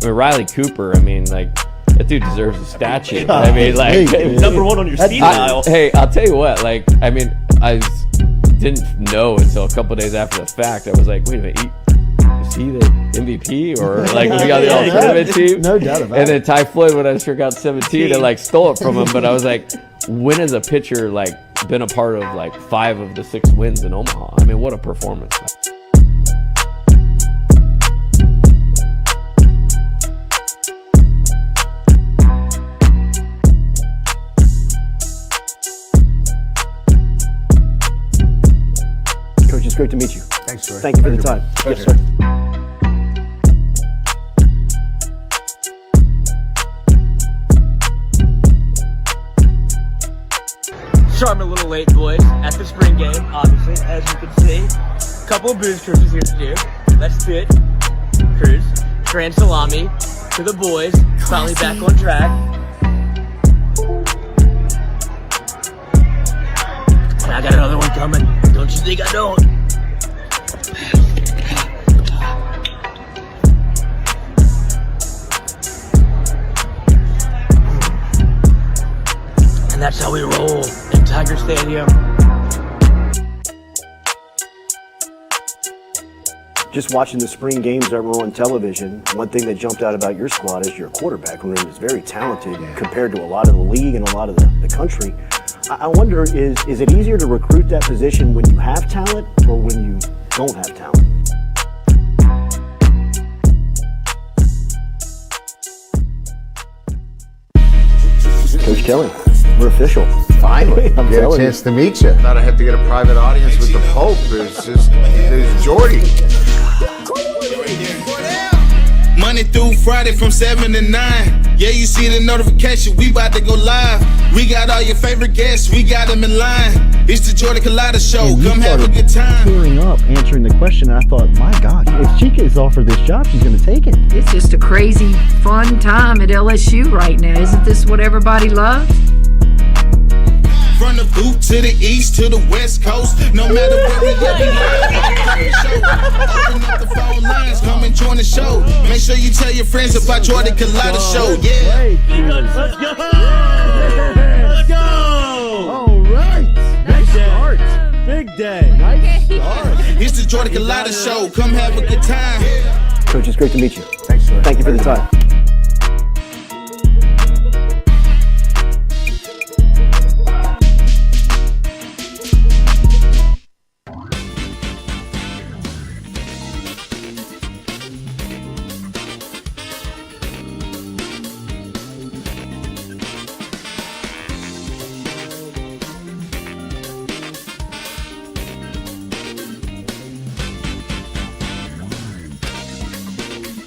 mean, Riley Cooper, I mean, like, that dude deserves a statue. I mean, like, number one on your speed dial. Hey, I'll tell you what, like, I mean, I didn't know until a couple days after the fact. I was like, wait a minute, is he the MVP or like we got the all-tournament team? No doubt about it. And then Ty Floyd, when I struck out 17, and like stole it from him. But I was like, when has a pitcher like been a part of like 5 of the 6 wins in Omaha? I mean, what a performance! Coach, it's great to meet you. Thanks, sir. Thank you for the time. Yes, sir. Sure, I'm a little late, boys. At the spring game, obviously, as you can see. Couple of booze cruises here to do. Let's do it. Cruise. Grand salami to the boys. Finally back on track. And I got another one coming. Don't you think I don't? And that's how we roll in Tiger Stadium. Just watching the spring games that were on television, one thing that jumped out about your squad is your quarterback room is very talented compared to a lot of the league and a lot of the country. I wonder, is it easier to recruit that position when you have talent or when you don't have talent? Coach Kelly, we're official. Finally, I'm get a telling chance to meet you. Thought I had to get a private audience with the Pope. There's Jordy. Monday through Friday from 7 to 9. Yeah, you see the notification, we about to go live. We got all your favorite guests, we got them in line. It's the Jordy Culotta Show, come have a good time. Tearing up, answering the question, I thought, my God, if she gets offered this job, she's going to take it. It's just a crazy, fun time at LSU right now. Isn't this what everybody loves? From the boot to the east to the west coast, no matter where we at, we live. Open up the phone lines, come and join the show. Make sure you tell your friends about Jordy Culotta Show. Yeah. Let's go! Let's go! All right. Nice start. Big day. Nice start. It's the Jordy Culotta Show, come have a good time. Coach, it's great to meet you. Thanks, sir. Thank you for the time.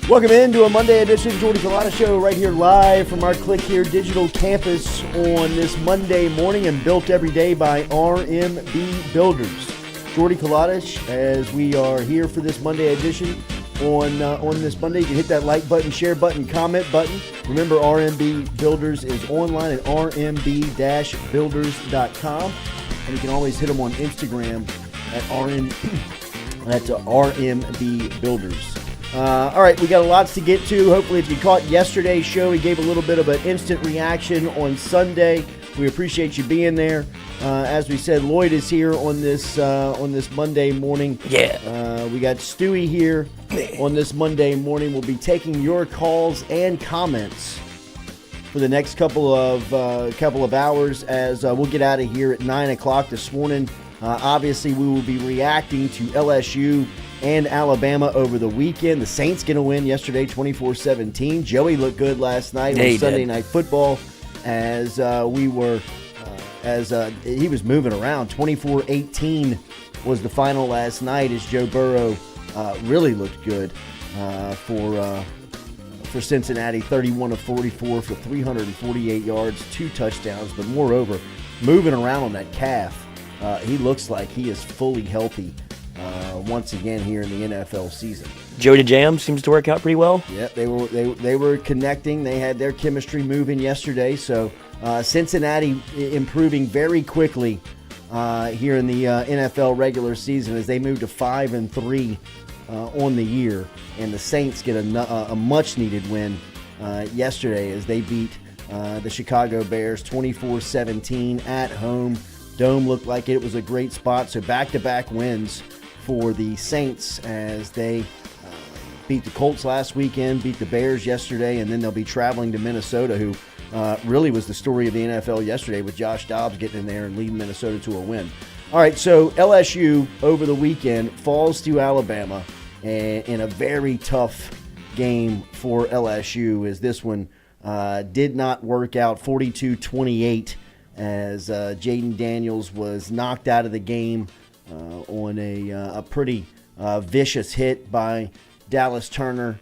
Welcome into a Monday edition of Jordy Culotta Show right here live from our Click Here digital campus on this Monday morning and built every day by RMB Builders. Jordy Culotta, as we are here for this Monday edition on this Monday, you can hit that like button, share button, comment button. Remember, RMB Builders is online at rmb-builders.com, and you can always hit them on Instagram at RMB Builders. All right, we got lots to get to. Hopefully, if you caught yesterday's show, we gave a little bit of an instant reaction on Sunday. We appreciate you being there. As we said, Lloyd is here on this Monday morning. Yeah. We got Stewie here on this Monday morning. We'll be taking your calls and comments for the next couple of hours as we'll get out of here at 9 o'clock this morning. Obviously, we will be reacting to LSU and Alabama over the weekend. The Saints going to win yesterday 24-17. Joey looked good last night on Sunday Night Football as he was moving around. 24-18 was the final last night as Joe Burrow really looked good for Cincinnati. 31 of 44 for 348 yards, 2 touchdowns, but moreover, moving around on that calf. He looks like he is fully healthy once again here in the NFL season. Jody Jam seems to work out pretty well. Yeah, they were connecting. They had their chemistry moving yesterday. So Cincinnati improving very quickly here in the NFL regular season as they move to 5-3 on the year, and the Saints get a much-needed win yesterday as they beat the Chicago Bears 24-17 at home. Dome looked like it was a great spot, so back-to-back wins for the Saints as they beat the Colts last weekend, beat the Bears yesterday, and then they'll be traveling to Minnesota, who really was the story of the NFL yesterday with Josh Dobbs getting in there and leading Minnesota to a win. All right, so LSU over the weekend falls to Alabama in a very tough game for LSU, as this one did not work out, 42-28, as Jaden Daniels was knocked out of the game on a pretty vicious hit by Dallas Turner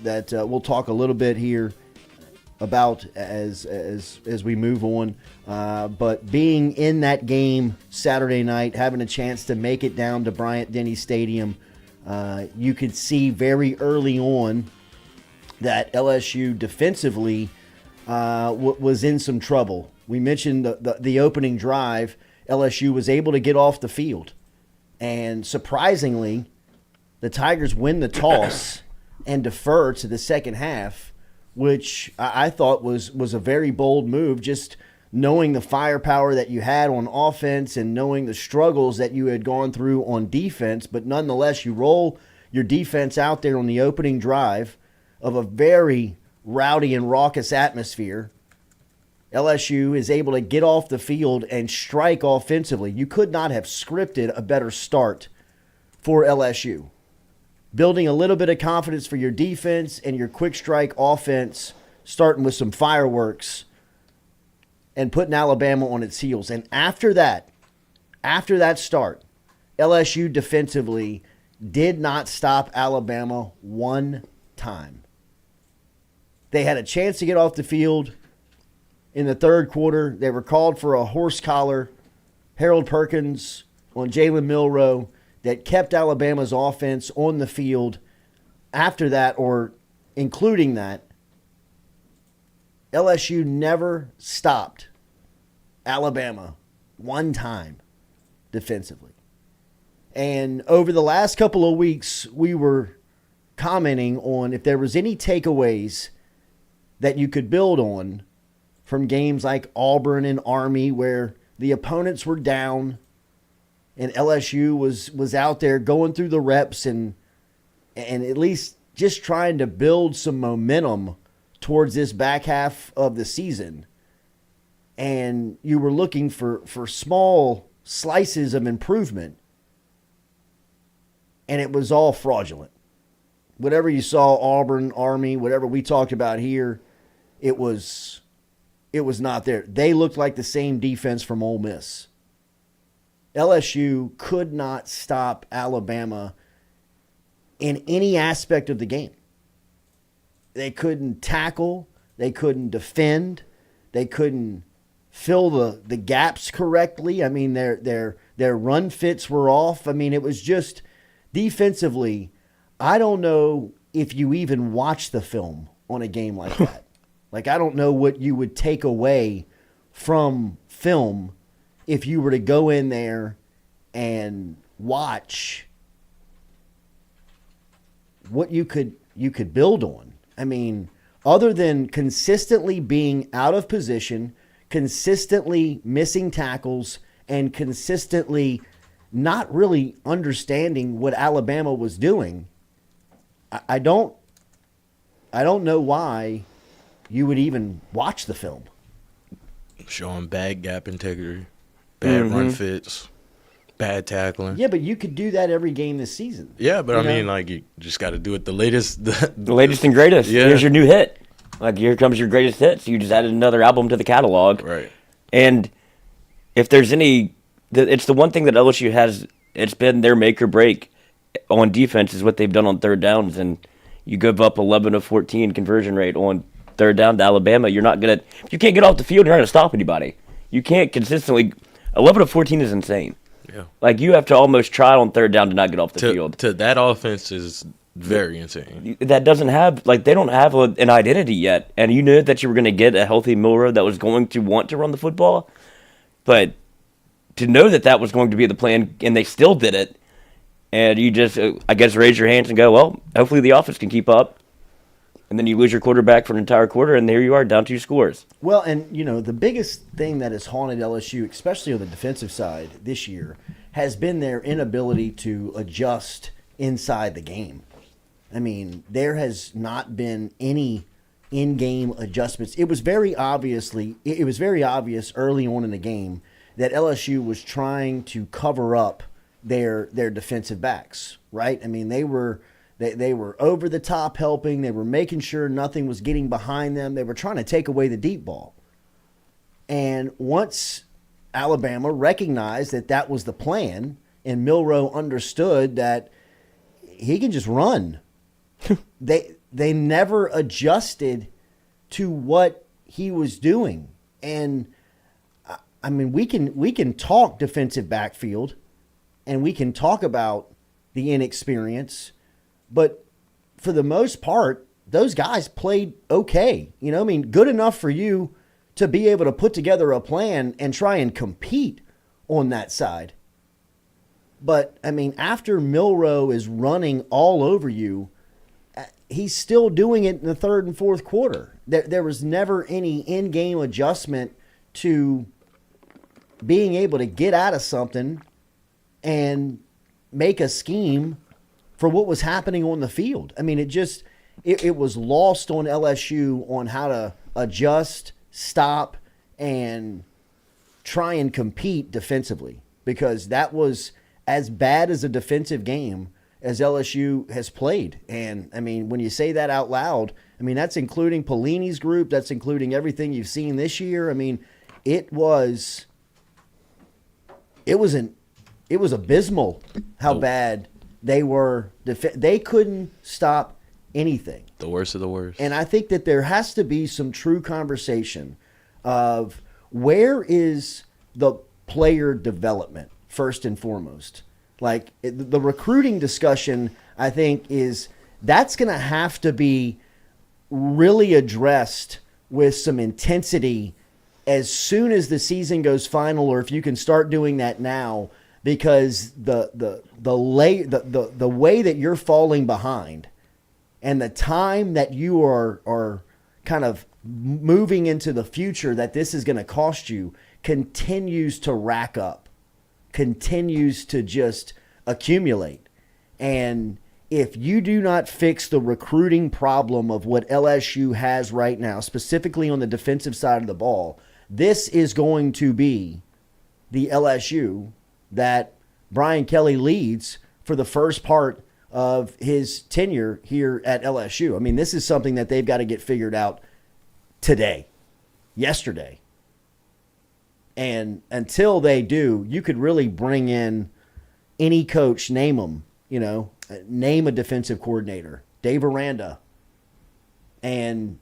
that we'll talk a little bit here about as we move on. But being in that game Saturday night, having a chance to make it down to Bryant-Denny Stadium, you could see very early on that LSU defensively was in some trouble. We mentioned the opening drive. LSU was able to get off the field. And surprisingly, the Tigers win the toss and defer to the second half, which I thought was a very bold move, just knowing the firepower that you had on offense and knowing the struggles that you had gone through on defense. But nonetheless, you roll your defense out there on the opening drive of a very rowdy and raucous atmosphere. LSU is able to get off the field and strike offensively. You could not have scripted a better start for LSU. Building a little bit of confidence for your defense and your quick strike offense, starting with some fireworks and putting Alabama on its heels. And after that start, LSU defensively did not stop Alabama one time. They had a chance to get off the field in the third quarter. They were called for a horse collar, Harold Perkins on Jalen Milroe, that kept Alabama's offense on the field. After that, or including that, LSU never stopped Alabama one time defensively. And over the last couple of weeks, we were commenting on if there was any takeaways that you could build on from games like Auburn and Army, where the opponents were down and LSU was out there going through the reps and at least just trying to build some momentum towards this back half of the season. And you were looking for small slices of improvement, and it was all fraudulent. Whatever you saw, Auburn, Army, whatever we talked about here, it was not there. They looked like the same defense from Ole Miss. LSU could not stop Alabama in any aspect of the game. They couldn't tackle. They couldn't defend. They couldn't fill the gaps correctly. I mean, their run fits were off. I mean, it was just defensively. I don't know if you even watch the film on a game like that. Like, I don't know what you would take away from film if you were to go in there and watch what you could build on. I mean, other than consistently being out of position, consistently missing tackles, and consistently not really understanding what Alabama was doing, I don't know why you would even watch the film. Showing bad gap integrity, bad run fits, bad tackling. Yeah, but you could do that every game this season. Yeah, but I mean, like, you just got to do it the latest. The latest and greatest. Yeah. Here's your new hit. Like, here comes your greatest hits. You just added another album to the catalog. Right. And if there's any, it's the one thing that LSU has, it's been their make or break on defense is what they've done on third downs. And you give up 11 of 14 conversion rate on third down to Alabama. You're not going to, if you can't get off the field, you're not going to stop anybody. You can't consistently, 11 of 14 is insane. Yeah. Like, you have to almost try on third down to not get off the field. To that offense is very insane. That doesn't have, like, they don't have an identity yet. And you knew that you were going to get a healthy Milroe that was going to want to run the football. But to know that that was going to be the plan, and they still did it, And you just, I guess, raise your hands and go, well, hopefully the offense can keep up. And then you lose your quarterback for an entire quarter, and there you are, down 2 scores. Well, and, the biggest thing that has haunted LSU, especially on the defensive side this year, has been their inability to adjust inside the game. I mean, there has not been any in-game adjustments. It was very obvious early on in the game that LSU was trying to cover up their defensive backs, right? I mean, they were over the top helping. They were making sure nothing was getting behind them. They were trying to take away the deep ball. And once Alabama recognized that was the plan, and Milroe understood that he can just run, they never adjusted to what he was doing. And I mean, we can talk defensive backfield, and we can talk about the inexperience, but for the most part, those guys played okay. I mean, good enough for you to be able to put together a plan and try and compete on that side. But, I mean, after Milroe is running all over you, he's still doing it in the third and fourth quarter. There was never any in-game adjustment to being able to get out of something and make a scheme for what was happening on the field. I mean, it was lost on LSU on how to adjust, stop, and try and compete defensively, because that was as bad as a defensive game as LSU has played. And, I mean, when you say that out loud, I mean, that's including Pelini's group. That's including everything you've seen this year. I mean, it was abysmal how bad they were. They couldn't stop anything. The worst of the worst. And I think that there has to be some true conversation of where is the player development first and foremost. Like the recruiting discussion, I think that's going to have to be really addressed with some intensity as soon as the season goes final, or if you can start doing that now, because the way that you're falling behind and the time that you are kind of moving into the future that this is going to cost you continues to rack up, continues to just accumulate. And if you do not fix the recruiting problem of what LSU has right now, specifically on the defensive side of the ball, this is going to be the LSU that Brian Kelly leads for the first part of his tenure here at LSU. I mean, this is something that they've got to get figured out today, yesterday. And until they do, you could really bring in any coach, name them, name a defensive coordinator, Dave Aranda, and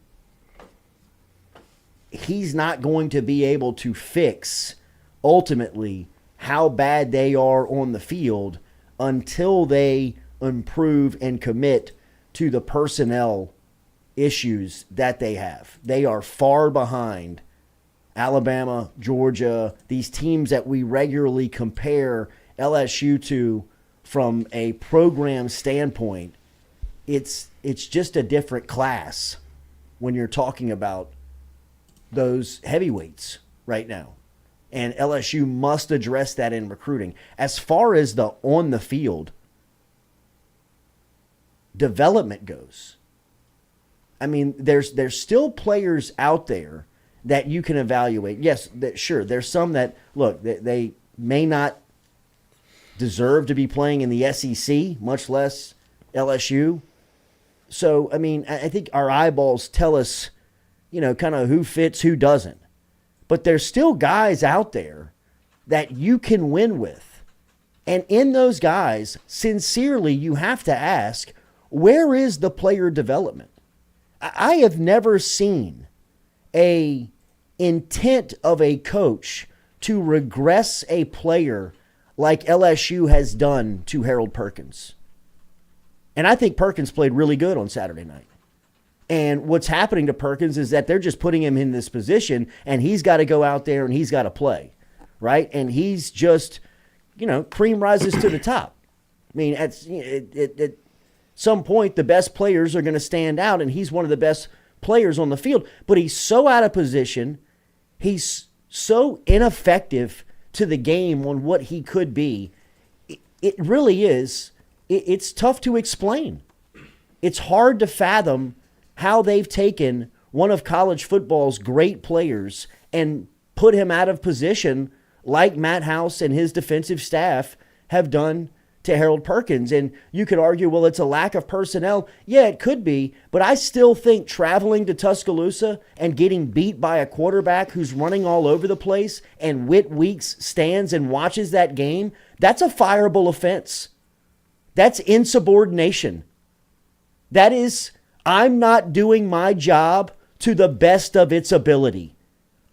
he's not going to be able to fix ultimately how bad they are on the field until they improve and commit to the personnel issues that they have. They are far behind Alabama, Georgia, these teams that we regularly compare LSU to from a program standpoint. It's just a different class when you're talking about those heavyweights right now. And LSU must address that in recruiting. As far as the on the field development goes, I mean, there's still players out there that you can evaluate. Yes, sure, there's some that, look, they may not deserve to be playing in the SEC, much less LSU. So, I mean, I think our eyeballs tell us, kind of who fits, who doesn't. But there's still guys out there that you can win with. And in those guys, sincerely, you have to ask, where is the player development? I have never seen a intent of a coach to regress a player like LSU has done to Harold Perkins. And I think Perkins played really good on Saturday night. And what's happening to Perkins is that they're just putting him in this position, and he's got to go out there and he's got to play, right? And he's just, cream rises to the top. I mean, at some point, the best players are going to stand out, and he's one of the best players on the field. But he's so out of position. He's so ineffective to the game on what he could be. It really is. It's tough to explain. It's hard to fathom how they've taken one of college football's great players and put him out of position like Matt House and his defensive staff have done to Harold Perkins. And you could argue, well, it's a lack of personnel. Yeah, it could be, but I still think traveling to Tuscaloosa and getting beat by a quarterback who's running all over the place and Whit Weeks stands and watches that game, that's a fireable offense. That's insubordination. That is, I'm not doing my job to the best of its ability.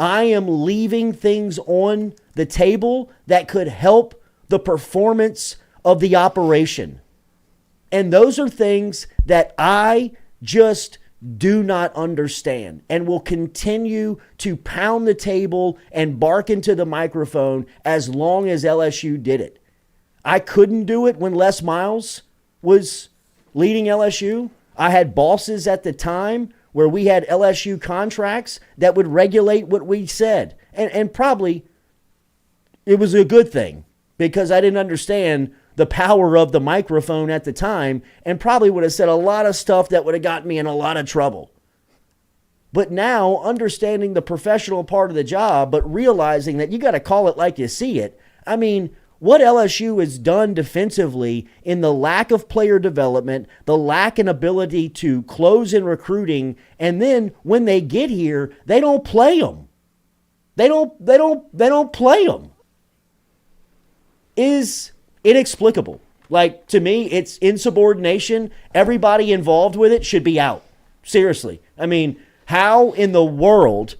I am leaving things on the table that could help the performance of the operation. And those are things that I just do not understand and will continue to pound the table and bark into the microphone as long as LSU did it. I couldn't do it when Les Miles was leading LSU. I had bosses at the time where we had LSU contracts that would regulate what we said. And probably it was a good thing because I didn't understand the power of the microphone at the time and probably would have said a lot of stuff that would have gotten me in a lot of trouble. But now, understanding the professional part of the job, but realizing that you got to call it like you see it. I mean, what LSU has done defensively in the lack of player development, the lack in ability to close in recruiting, and then when they get here, they don't play them. They don't play them. Is inexplicable. Like, to me, it's insubordination. Everybody involved with it should be out. Seriously. I mean, how in the world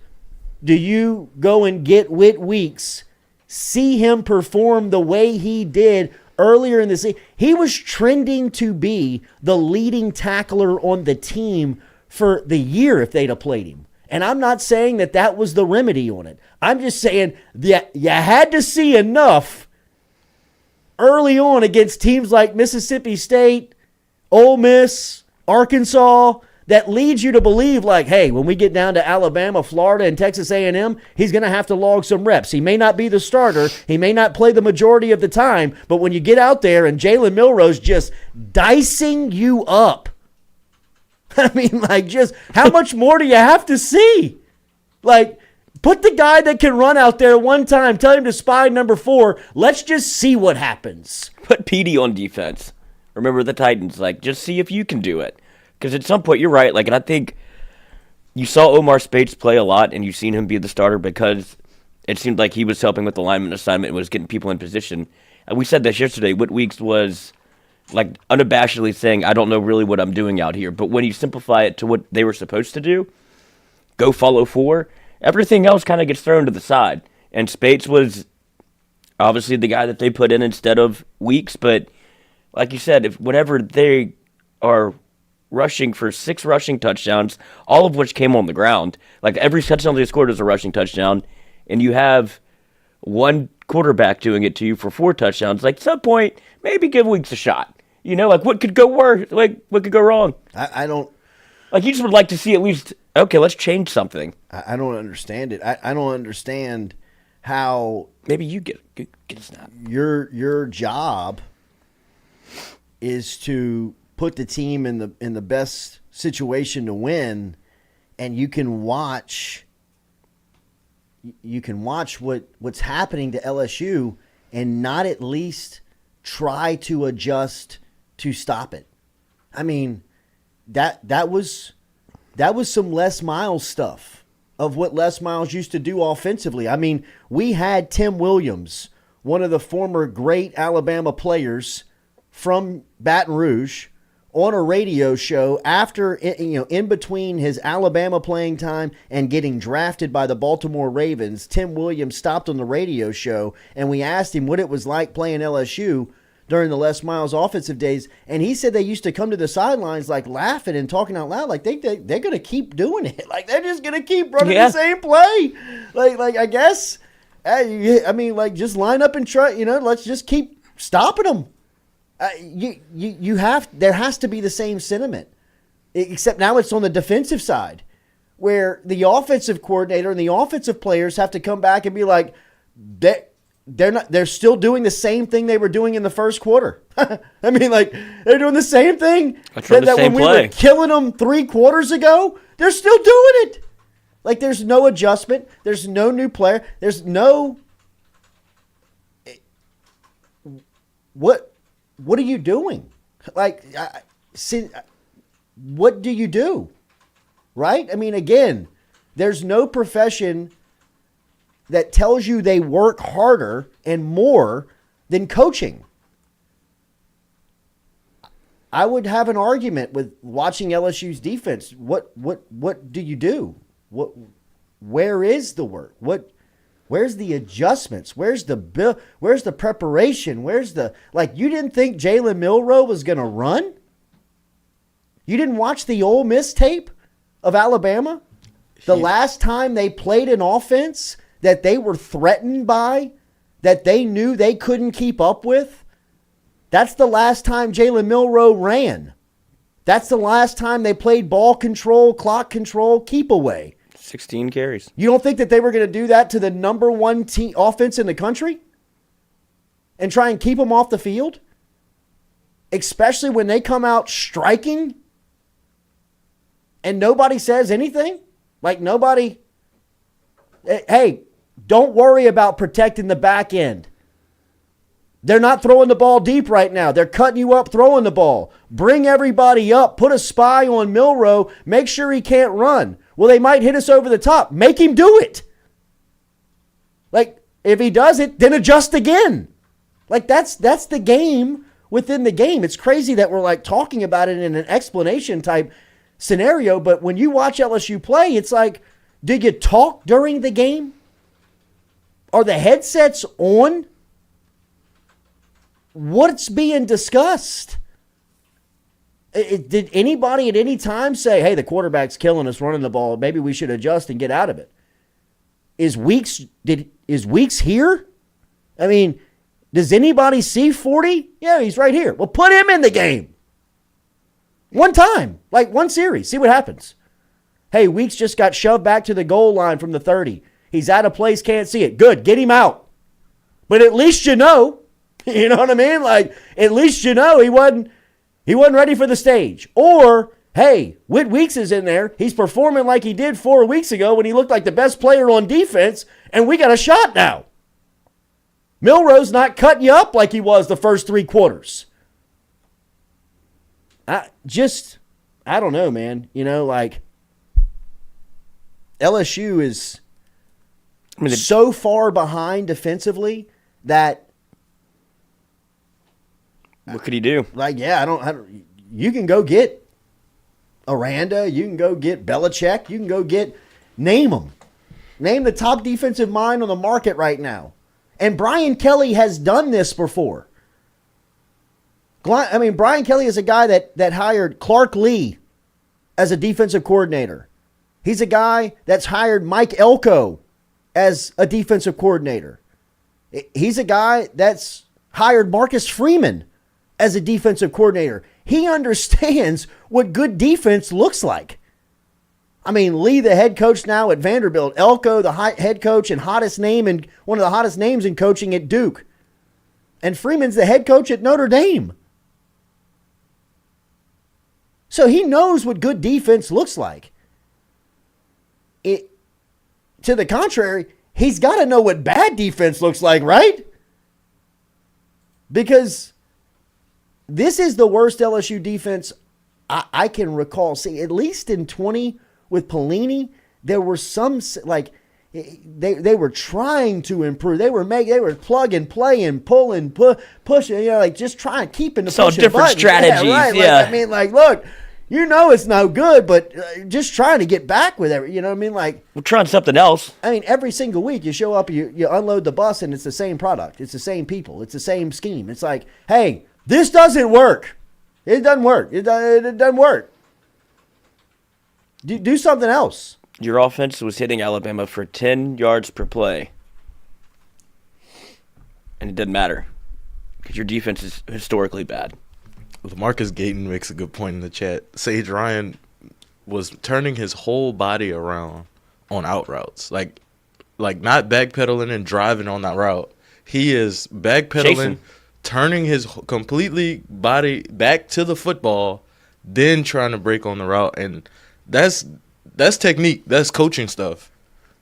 do you go and get Whit Weeks, see him perform the way he did earlier in the season? He was trending to be the leading tackler on the team for the year if they'd have played him. And I'm not saying that that was the remedy on it. I'm just saying that you had to see enough early on against teams like Mississippi State, Ole Miss, Arkansas, that leads you to believe, like, hey, when we get down to Alabama, Florida, and Texas A&M, he's going to have to log some reps. He may not be the starter. He may not play the majority of the time. But when you get out there and Jalen Milroe's just dicing you up, I mean, like, just how much more do you have to see? Like, put the guy that can run out there one time, tell him to spy number 4. Let's just see what happens. Put Petey on defense. Remember the Titans. Like, just see if you can do it. Because at some point, you're right. Like, and I think you saw Omar Speights play a lot, and you've seen him be the starter because it seemed like he was helping with the lineman assignment and was getting people in position. And we said this yesterday. Whit Weeks was, like, unabashedly saying, I don't know really what I'm doing out here. But when you simplify it to what they were supposed to do, go follow 4, everything else kind of gets thrown to the side. And Speights was obviously the guy that they put in instead of Weeks. But like you said, whenever they are rushing for 6 rushing touchdowns, all of which came on the ground, like every touchdown they scored is a rushing touchdown, and you have one quarterback doing it to you for 4 touchdowns, like at some point, maybe give Weeks a shot. You know, like what could go worse? Like what could go wrong? I don't. Like you just would like to see at least, okay, let's change something. I don't understand it. I don't understand how maybe you get a snap. Your job is to put the team in the best situation to win, and you can watch what's happening to LSU and not at least try to adjust to stop it. I mean, that was some Les Miles stuff of what Les Miles used to do offensively. I mean, we had Tim Williams, one of the former great Alabama players from Baton Rouge, on a radio show after, in between his Alabama playing time and getting drafted by the Baltimore Ravens. Tim Williams stopped on the radio show, and we asked him what it was like playing LSU during the Les Miles offensive days, and he said they used to come to the sidelines like laughing and talking out loud, like they're going to keep doing it, like they're just going to keep running the same play, like I guess, I mean, like just line up and try, let's just keep stopping them. There has to be the same sentiment, except now it's on the defensive side, where the offensive coordinator and the offensive players have to come back and be like, they're still doing the same thing they were doing in the first quarter. I mean, like, they're doing the same thing that when we were killing them 3 quarters ago, they're still doing it. Like, there's no adjustment. There's no new player. There's no... What are you doing? Like, what do you do? Right? I mean, again, there's no profession that tells you they work harder and more than coaching. I would have an argument with watching LSU's defense. What do you do? Where is the work? Where's the adjustments? Where's the preparation? You didn't think Jalen Milroe was going to run? You didn't watch the Ole Miss tape of Alabama? The last time they played an offense that they were threatened by, that they knew they couldn't keep up with, that's the last time Jalen Milroe ran. That's the last time they played ball control, clock control, keep away. 16 carries. You don't think that they were going to do that to the number 1 team offense in the country and try and keep them off the field? Especially when they come out striking and nobody says anything? Like nobody, hey, don't worry about protecting the back end. They're not throwing the ball deep right now. They're cutting you up throwing the ball. Bring everybody up. Put a spy on Milroe. Make sure he can't run. Well, they might hit us over the top. Make him do it. Like, if he does it, then adjust again. Like, that's the game within the game. It's crazy that we're, like, talking about it in an explanation type scenario, but when you watch LSU play, it's like, did you talk during the game? Are the headsets on? What's being discussed? Did anybody at any time say, hey, the quarterback's killing us running the ball, maybe we should adjust and get out of it? Is Weeks here? I mean, does anybody see 40? Yeah, he's right here. Well, put him in the game. One time, like one series, see what happens. Hey, Weeks just got shoved back to the goal line from the 30. He's out of place, can't see it. Good, get him out. But at least you know. You know what I mean? Like, at least you know he wasn't ready for the stage. Or, hey, Whit Weeks is in there. He's performing like he did 4 weeks ago when he looked like the best player on defense, and we got a shot now. Milroe's not cutting you up like he was the first 3 quarters. I don't know, man. You know, like, LSU is so far behind defensively that... What could he do? Like, yeah, I don't. You can go get Aranda. You can go get Belichick. You can go get, name them. Name the top defensive mind on the market right now. And Brian Kelly has done this before. I mean, Brian Kelly is a guy that hired Clark Lee as a defensive coordinator. He's a guy that's hired Mike Elko as a defensive coordinator. He's a guy that's hired Marcus Freeman as a defensive coordinator. He understands what good defense looks like. I mean, Lee, the head coach now at Vanderbilt, Elko, the head coach and one of the hottest names in coaching at Duke, and Freeman's the head coach at Notre Dame. So he knows what good defense looks like. To the contrary, he's got to know what bad defense looks like, right? Because this is the worst LSU defense I can recall. See, at least in 20 with Pelini, there were some, like, they were trying to improve. They were plug and play and pull and pushing, you know, like just trying to keep in the pushing different buttons. strategies, yeah. Right. Yeah. Like, I mean, like, look, you know it's no good, but just trying to get back with every, you know what I mean? Like, we're trying something else. I mean, every single week you show up, you unload the bus, and it's the same product. It's the same people. It's the same scheme. It's like, hey, this doesn't work. It doesn't work. It doesn't work. Do something else. Your offense was hitting Alabama for 10 yards per play. And it didn't matter. because your defense is historically bad. Lamarcus Gayton makes a good point in the chat. Sage Ryan was turning his whole body around on out routes. Like not backpedaling and driving on that route. He is backpedaling, Chasing. turning his completely body back to the football, then trying to break on the route. And that's technique. That's coaching stuff.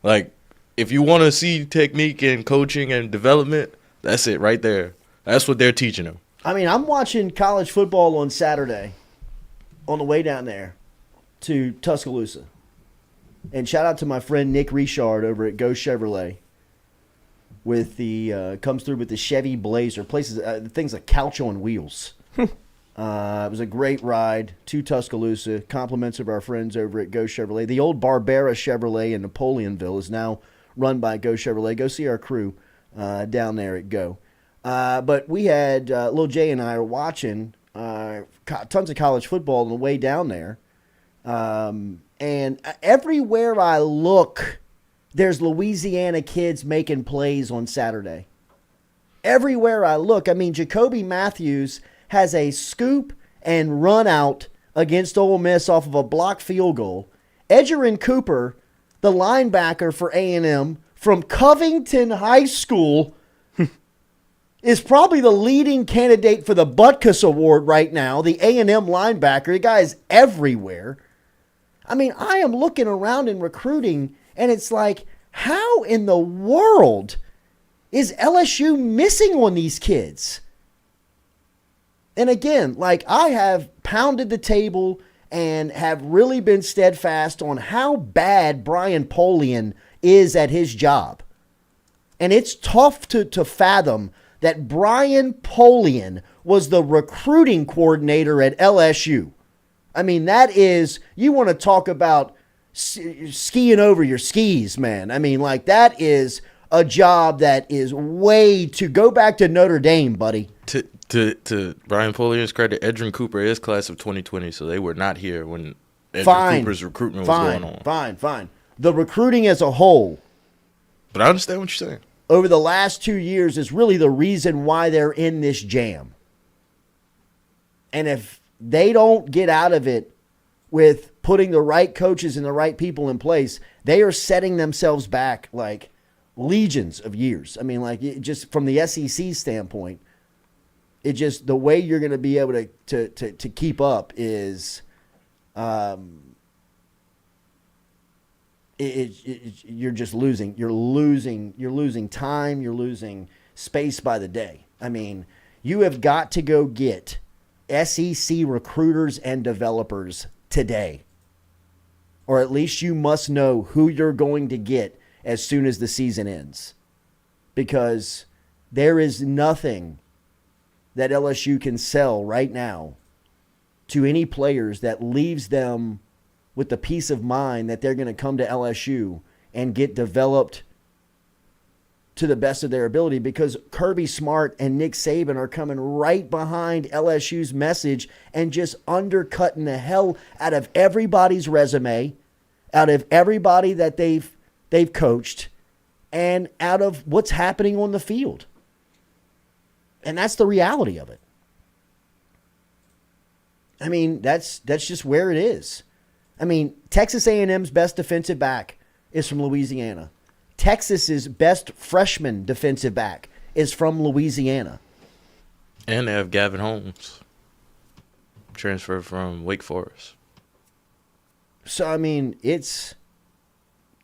Like, if you want to see technique and coaching and development, that's it right there. That's what they're teaching him. I mean, I'm watching college football on Saturday on the way down there to Tuscaloosa. And shout out to my friend Nick Richard over at Go Chevrolet with the comes through with the Chevy Blazer. Places things like couch on wheels. It was a great ride to Tuscaloosa. Compliments of our friends over at Go Chevrolet. The old Barbera Chevrolet in Napoleonville is now run by Go Chevrolet. Go see our crew down there at Go. But we had, Lil Jay and I are watching tons of college football on the way down there. And everywhere I look, there's Louisiana kids making plays on Saturday. Everywhere I look, I mean, Jacoby Matthews has a scoop and run out against Ole Miss off of a blocked field goal. Edgerrin Cooper, the linebacker for A&M from Covington High School, is probably the leading candidate for the Butkus Award right now, the A&M linebacker. The guy is everywhere. I mean, I am looking around in recruiting, and it's like, how in the world is LSU missing on these kids? And again, like, I have pounded the table and have really been steadfast on how bad Brian Polian is at his job. And it's tough to fathom that Brian Polian was the recruiting coordinator at LSU. I mean, that is, you want to talk about skiing over your skis, man. I mean, like, that is a job that is way to go back to Notre Dame, buddy. To Brian Polian's credit, Edgerrin Cooper is class of 2020, so they were not here when Edgerrin Cooper's recruitment was going on. Fine. The recruiting as a whole, but I understand what you're saying, over the last 2 years is really the reason why they're in this jam. And if they don't get out of it with putting the right coaches and the right people in place, they are setting themselves back like legions of years. I mean, like, it just from the SEC standpoint, it just, the way you're going to be able to keep up is you're just losing. You're losing time. You're losing space by the day. I mean, you have got to go get SEC recruiters and developers today. Or at least you must know who you're going to get as soon as the season ends. Because there is nothing that LSU can sell right now to any players that leaves them with the peace of mind that they're going to come to LSU and get developed to the best of their ability, because Kirby Smart and Nick Saban are coming right behind LSU's message and just undercutting the hell out of everybody's resume, out of everybody that they've coached, and out of what's happening on the field. And that's the reality of it. I mean, that's just where it is. I mean, Texas A&M's best defensive back is from Louisiana. Texas's best freshman defensive back is from Louisiana. and they have Gavin Holmes, transferred from Wake Forest. So I mean, it's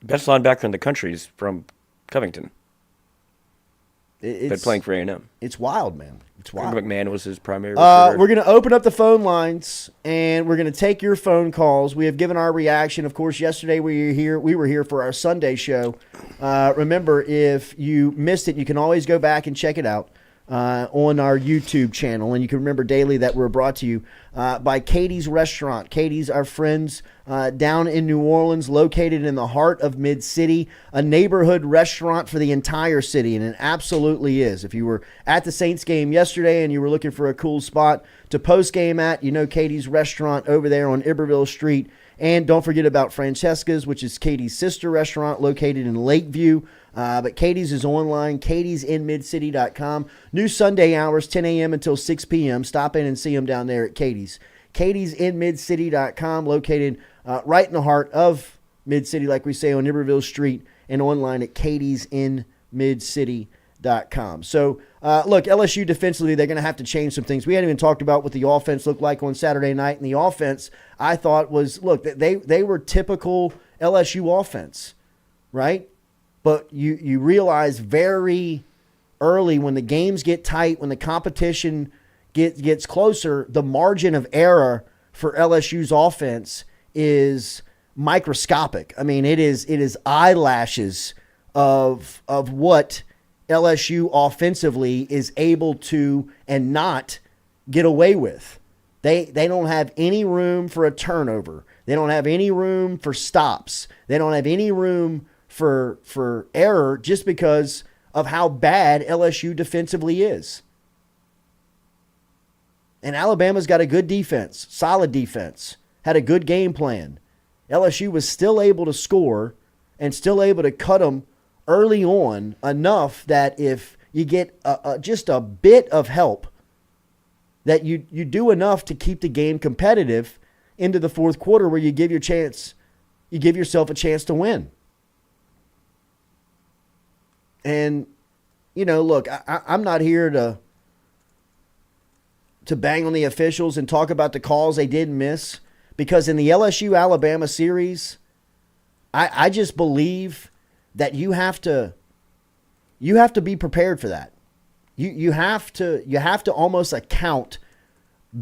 best linebacker in the country is from Covington. Been playing for A&M. It's wild, man. It's wild. McMahon was his primary recruiter. We're going to open up the phone lines, and we're going to take your phone calls. We have given our reaction. Of course, yesterday we were here for our Sunday show. Remember, if you missed it, you can always go back and check it out on our YouTube channel. And you can remember daily that we're brought to you by Katie's Restaurant. Katie's, our friends down in New Orleans, located in the heart of Mid-City, a neighborhood restaurant for the entire city, and it absolutely is. If you were at the Saints game yesterday and you were looking for a cool spot to post game at, you know Katie's Restaurant over there on Iberville Street And don't forget about Francesca's, which is Katie's sister restaurant located in Lakeview. But Katie's is online, katie'sinmidcity.com. New Sunday hours, 10 a.m. until 6 p.m. Stop in and see them down there at Katie's. katie'sinmidcity.com, located right in the heart of Mid-City, like we say, on Iberville Street, and online at katie'sinmidcity.com. So, look, LSU defensively, they're going to have to change some things. We hadn't even talked about what the offense looked like on Saturday night, and the offense, I thought, was, look, they were typical LSU offense, right? But you realize very early when the games get tight, when the competition gets closer, the margin of error for LSU's offense is microscopic. I mean, it is eyelashes of what LSU offensively is able to and not get away with. They don't have any room for a turnover. They don't have any room for stops. They don't have any room for error just because of how bad LSU defensively is. And Alabama's got a good defense, solid defense, had a good game plan. LSU was still able to score and still able to cut them early on enough that if you get just a bit of help, that you do enough to keep the game competitive into the fourth quarter where you give yourself a chance to win. And, look, I'm not here to bang on the officials and talk about the calls they did miss, because in the LSU-Alabama series, I just believe that you have to be prepared for that. You have to almost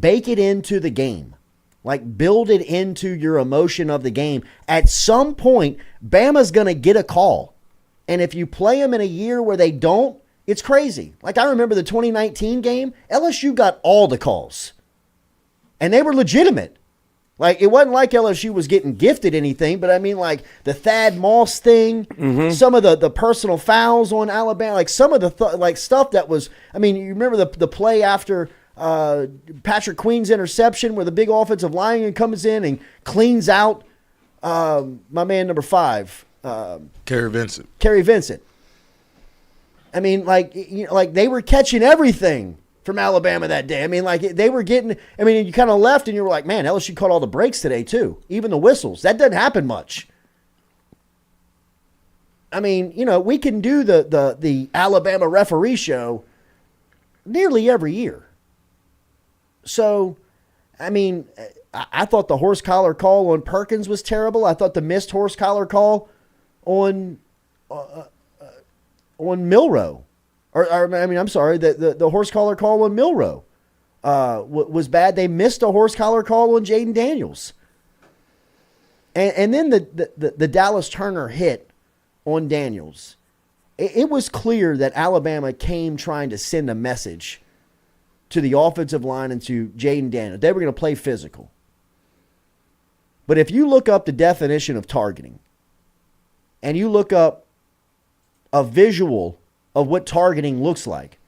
bake it into the game. Like, build it into your emotion of the game. At some point, Bama's going to get a call. And if you play them in a year where they don't, it's crazy. Like, I remember the 2019 game, LSU got all the calls. And they were legitimate. Like, it wasn't like LSU was getting gifted anything, but I mean, like, the Thad Moss thing, some of the personal fouls on Alabama, like, some of the stuff that was, I mean, you remember the play after Patrick Queen's interception where the big offensive lineman comes in and cleans out my man number 5. Kerry Vincent. I mean, like they were catching everything from Alabama that day. I mean, like they were getting. I mean, you kind of left and you were like, man, LSU caught all the breaks today too, even the whistles. That doesn't happen much. I mean, we can do the Alabama referee show nearly every year. So, I mean, I thought the horse collar call on Perkins was terrible. I thought the missed horse collar call on Milroe, the horse collar call on Milroe was bad. They missed a horse collar call on Jaden Daniels, and then the Dallas Turner hit on Daniels. It was clear that Alabama came trying to send a message to the offensive line and to Jaden Daniels. They were going to play physical. But if you look up the definition of targeting, and you look up a visual of what targeting looks like,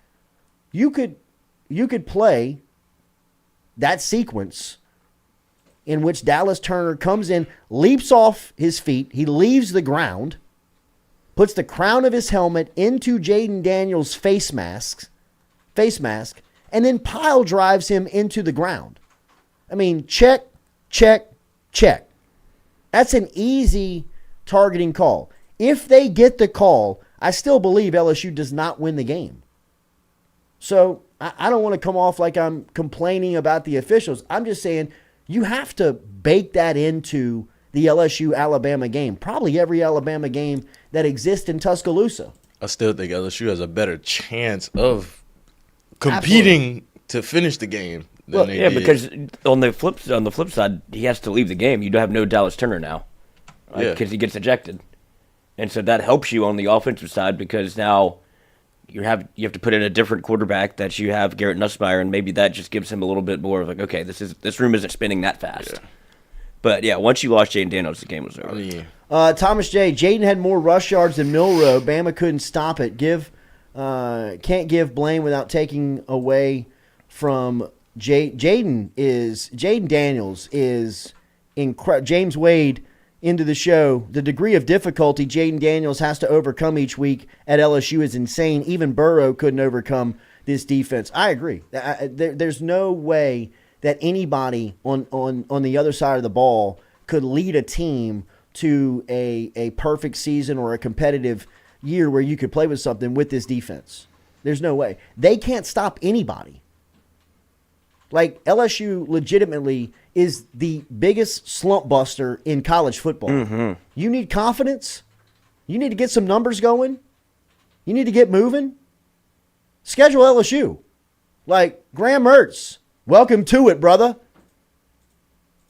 you could play that sequence in which Dallas Turner comes in, leaps off his feet, he leaves the ground, puts the crown of his helmet into Jaden Daniels' face mask, and then pile drives him into the ground. I mean, check, check, check. That's an easy targeting call. If they get the call, I still believe LSU does not win the game. So I don't want to come off like I'm complaining about the officials. I'm just saying you have to bake that into the LSU-Alabama game, probably every Alabama game that exists in Tuscaloosa. I still think LSU has a better chance of competing to finish the game than they did. Because on the flip side, he has to leave the game. You don't have no Dallas Turner now, right? Because he gets ejected. And so that helps you on the offensive side because now you have to put in a different quarterback that you have Garrett Nussmeier, and maybe that just gives him a little bit more of like, okay, this room isn't spinning that fast. Yeah. But yeah, once you lost Jaden Daniels, the game was over. Thomas J. Jaden had more rush yards than Milroe. Bama couldn't stop it. Can't give blame without taking away from Jaden Daniels is James Wade into the show. The degree of difficulty Jaden Daniels has to overcome each week at LSU is insane. Even Burrow couldn't overcome this defense. I agree. There's no way that anybody on the other side of the ball could lead a team to a perfect season or a competitive year where you could play with something with this defense. There's no way. They can't stop anybody. Like, LSU legitimately is the biggest slump buster in college football. Mm-hmm. You need confidence. You need to get some numbers going. You need to get moving. Schedule LSU. Like, Graham Mertz, welcome to it, brother.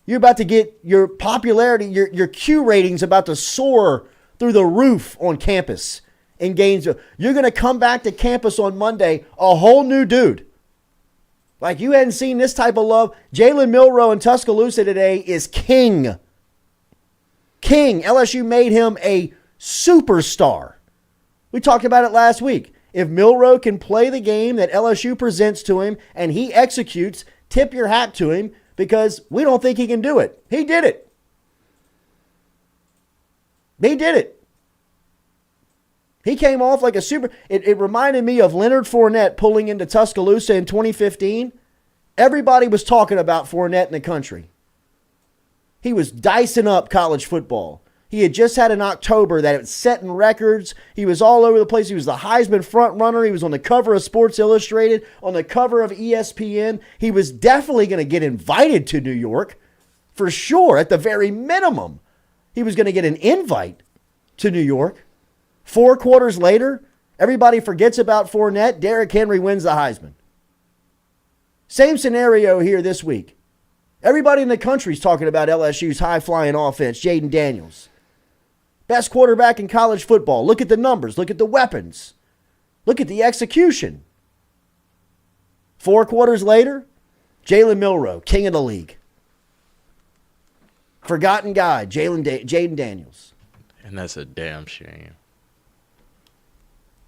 You're about to get your popularity, your Q ratings about to soar through the roof on campus in Gainesville. You're going to come back to campus on Monday, a whole new dude. Like, you hadn't seen this type of love. Jalen Milroe in Tuscaloosa today is king. King. LSU made him a superstar. We talked about it last week. If Milroe can play the game that LSU presents to him and he executes, tip your hat to him, because we don't think he can do it. He did it. He did it. He came off like a super. It reminded me of Leonard Fournette pulling into Tuscaloosa in 2015. Everybody was talking about Fournette in the country. He was dicing up college football. He had just had an October that was setting records. He was all over the place. He was the Heisman front runner. He was on the cover of Sports Illustrated, on the cover of ESPN. He was definitely going to get invited to New York, for sure, at the very minimum. He was going to get an invite to New York. 4 quarters later, everybody forgets about Fournette. Derrick Henry wins the Heisman. Same scenario here this week. Everybody in the country is talking about LSU's high-flying offense, Jaden Daniels. Best quarterback in college football. Look at the numbers. Look at the weapons. Look at the execution. 4 quarters later, Jalen Milroe, king of the league. Forgotten guy, Jaden Daniels. And that's a damn shame.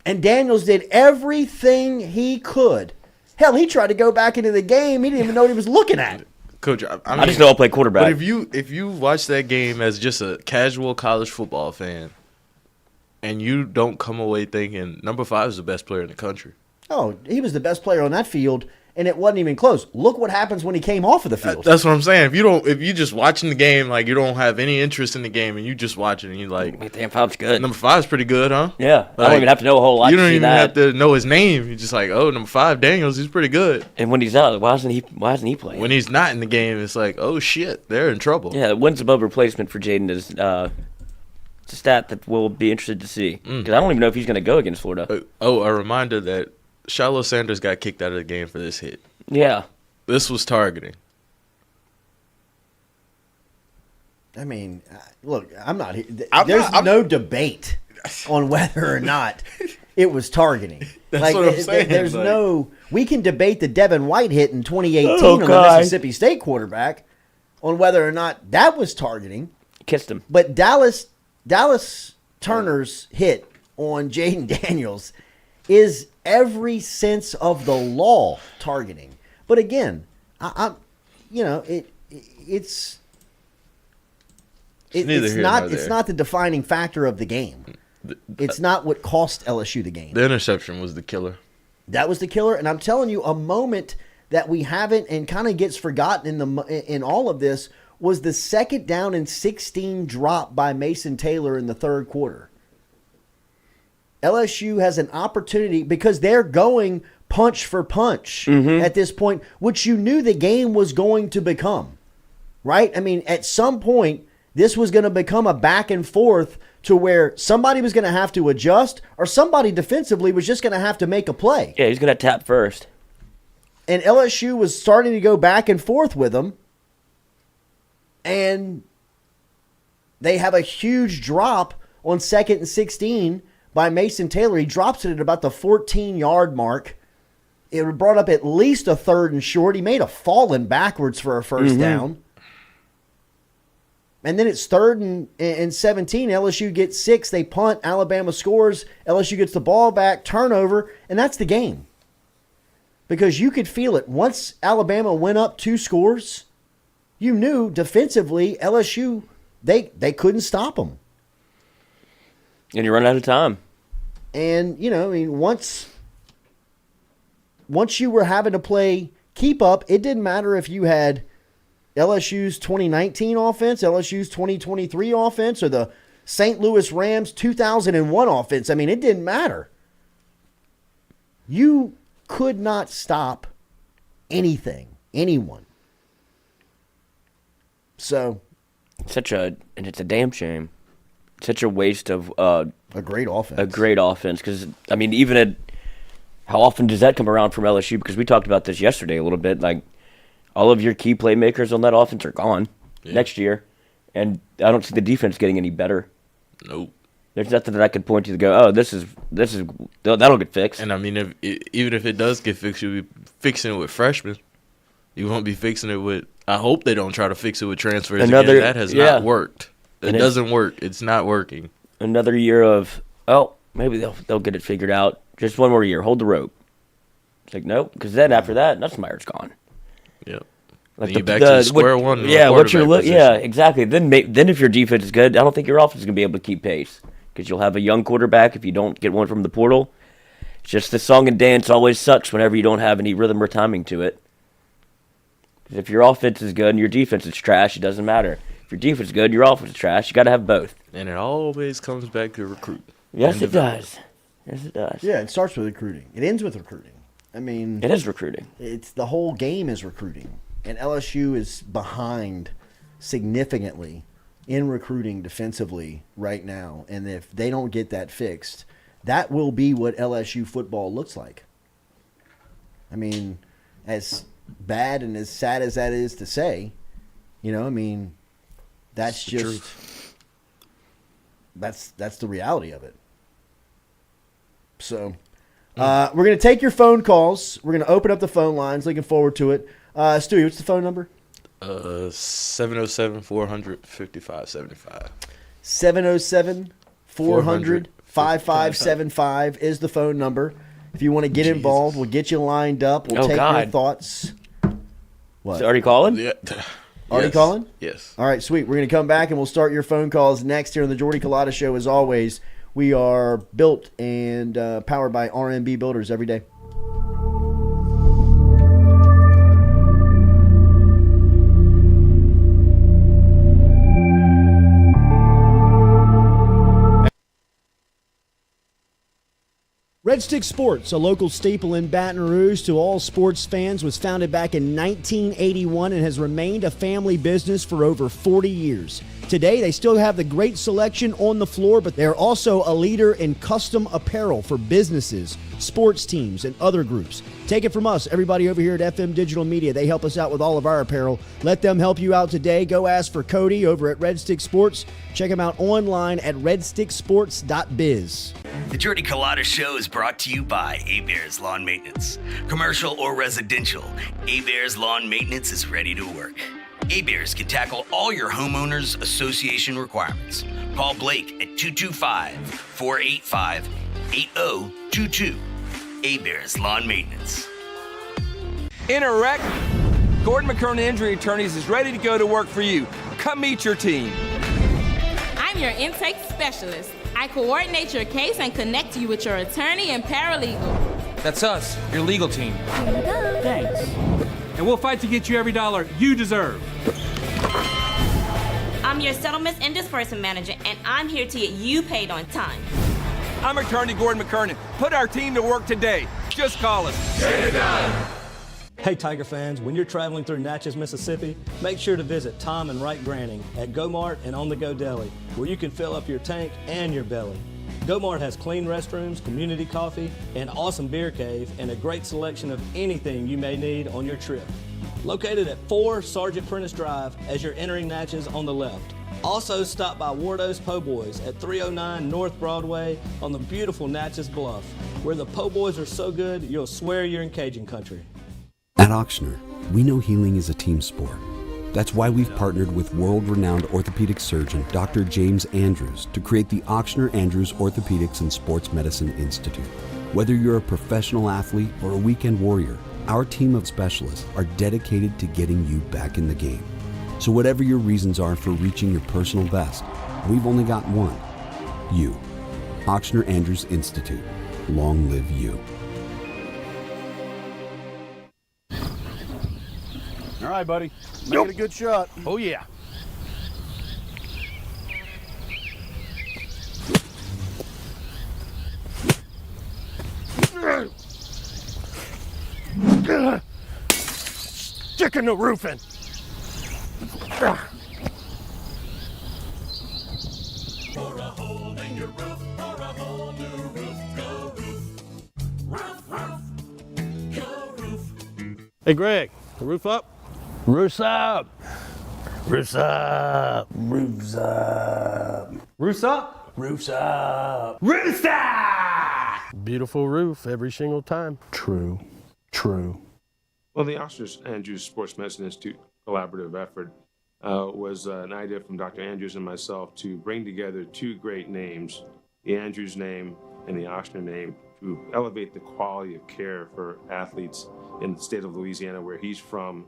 And Daniels did everything he could. Hell, he tried to go back into the game. He didn't even know what he was looking at. Coach, I mean, I just know I'll play quarterback. But if you watch that game as just a casual college football fan, and you don't come away thinking number 5 is the best player in the country. Oh, he was the best player on that field, and it wasn't even close. Look what happens when he came off of the field. That's what I'm saying. If you just watching the game, like, you don't have any interest in the game, and you just watch it, and you like, damn, 5's good. Number 5 is pretty good, huh? Yeah, like, I don't even have to know a whole lot. You don't to see even that. have to know his name. You're just like, oh, number 5, Daniels, he's pretty good. And when he's out, why isn't he playing? When he's not in the game, it's like, oh shit, they're in trouble. Yeah, wins above replacement for Jaden is it's a stat that we'll be interested to see, because I don't even know if he's going to go against Florida. Oh, a reminder that Shiloh Sanders got kicked out of the game for this hit. Yeah. This was targeting. I mean, look, I'm not here. There's no debate on whether or not it was targeting. That's what I'm saying. There's no. We can debate the Devin White hit in 2018 on the Mississippi State quarterback on whether or not that was targeting. Kissed him. But Dallas Turner's hit on Jaden Daniels is every sense of the law targeting. But again, it's not the defining factor of the game. It's not what cost LSU the game. The interception was the killer. That was the killer, and I'm telling you, a moment that we haven't and kind of gets forgotten in all of this was the 2nd down and 16 drop by Mason Taylor in the 3rd quarter. LSU has an opportunity because they're going punch for punch at this point, which you knew the game was going to become, right? I mean, at some point, this was going to become a back and forth to where somebody was going to have to adjust or somebody defensively was just going to have to make a play. Yeah, he's going to tap first. And LSU was starting to go back and forth with them, and they have a huge drop on 2nd and 16 by Mason Taylor. He drops it at about the 14-yard mark. It brought up at least a 3rd and short. He made a falling backwards for a first down. And then it's 3rd and 17. LSU gets 6. They punt. Alabama scores. LSU gets the ball back. Turnover. And that's the game. Because you could feel it. Once Alabama went up 2 scores, you knew defensively LSU, they couldn't stop them. And you run out of time. And, once you were having to play keep up, it didn't matter if you had LSU's 2019 offense, LSU's 2023 offense, or the St. Louis Rams 2001 offense. I mean, it didn't matter. You could not stop anyone. So, and it's a damn shame. Such a waste of a great offense. A great offense, because even how often does that come around from LSU? Because we talked about this yesterday a little bit. Like, all of your key playmakers on that offense are gone next year, and I don't see the defense getting any better. Nope. There's nothing that I could point to go, this is that'll get fixed. And even if it does get fixed, you'll be fixing it with freshmen. You won't be fixing it with. I hope they don't try to fix it with transfers again. That has not worked. It doesn't work. It's not working. Another year of maybe they'll get it figured out. Just one more year. Hold the rope. It's like nope, because then after that, Nussmeier's gone. Yep. Like you're back to square one. Yeah, exactly. Then if your defense is good, I don't think your offense is going to be able to keep pace because you'll have a young quarterback if you don't get one from the portal. It's just the song and dance always sucks whenever you don't have any rhythm or timing to it. Because if your offense is good and your defense is trash, it doesn't matter. If your defense is good and your offense is trash, you got to have both. And it always comes back to recruit. Yes, it does. Yes, it does. Yeah, it starts with recruiting. It ends with recruiting. I mean, it is recruiting. It's the whole game is recruiting. And LSU is behind significantly in recruiting defensively right now. And if they don't get that fixed, that will be what LSU football looks like. I mean, as bad and as sad as that is to say, that's just that's the reality of it. So we're going to take your phone calls. We're going to open up the phone lines. Looking forward to it. Stewie, what's the phone number? 707-400-5575. 707-400-5575 is the phone number. If you want to get involved, we'll get you lined up. We'll take your thoughts. What? Is it already calling? Yeah. Already calling? Yes. All right, sweet. We're going to come back and we'll start your phone calls next here on the Jordy Culotta Show. As always, we are built and powered by RMB Builders every day. Red Stick Sports, a local staple in Baton Rouge to all sports fans, was founded back in 1981 and has remained a family business for over 40 years. Today, they still have the great selection on the floor, but they're also a leader in custom apparel for businesses, sports teams, and other groups. Take it from us, everybody over here at FM Digital Media. They help us out with all of our apparel. Let them help you out today. Go ask for Cody over at Red Stick Sports. Check him out online at redsticksports.biz. The Jordy Culotta Show is brought to you by A-Bears Lawn Maintenance. Commercial or residential, A-Bears Lawn Maintenance is ready to work. A-Bears can tackle all your homeowners association requirements. Call Blake at 225-485-8022. A-Bears Lawn Maintenance. In a wreck, Gordon McKernan Injury Attorneys is ready to go to work for you. Come meet your team. I'm your intake specialist. I coordinate your case and connect you with your attorney and paralegal. That's us, your legal team. Thanks. And we'll fight to get you every dollar you deserve. I'm your settlements and disbursement manager, and I'm here to get you paid on time. I'm attorney Gordon McKernan. Put our team to work today. Just call us. Get it done. Hey Tiger fans, when you're traveling through Natchez, Mississippi, make sure to visit Tom and Wright Granning at Go Mart and On The Go Deli, where you can fill up your tank and your belly. Go Mart has clean restrooms, community coffee, an awesome beer cave, and a great selection of anything you may need on your trip. Located at 4 Sergeant Prentice Drive as you're entering Natchez on the left. Also stop by Wardo's Po' Boys at 309 North Broadway on the beautiful Natchez Bluff, where the Po' Boys are so good you'll swear you're in Cajun country. At Auctioner, we know healing is a team sport. That's why we've partnered with world-renowned orthopedic surgeon Dr. James Andrews to create the Auctioner Andrews Orthopedics and Sports Medicine Institute. Whether you're a professional athlete or a weekend warrior, our team of specialists are dedicated to getting you back in the game. So whatever your reasons are for reaching your personal best, we've only got one. You. Ochsner Andrews Institute. Long live you. All right, buddy. Make it a good shot. Oh, yeah. Sticking the roof in. For a hole in your roof, for a whole new roof, go roof. Roof, roof, go roof. Hey, Greg, the roof up? Roof's up. Roof's up. Roof's up. Roof's up? Roof's up. Roof's up! Beautiful roof every single time. True. True. Well, the Ochsner Andrews Sports Medicine Institute collaborative effort was an idea from Dr. Andrews and myself to bring together two great names, the Andrews name and the Ochsner name, to elevate the quality of care for athletes in the state of Louisiana, where he's from.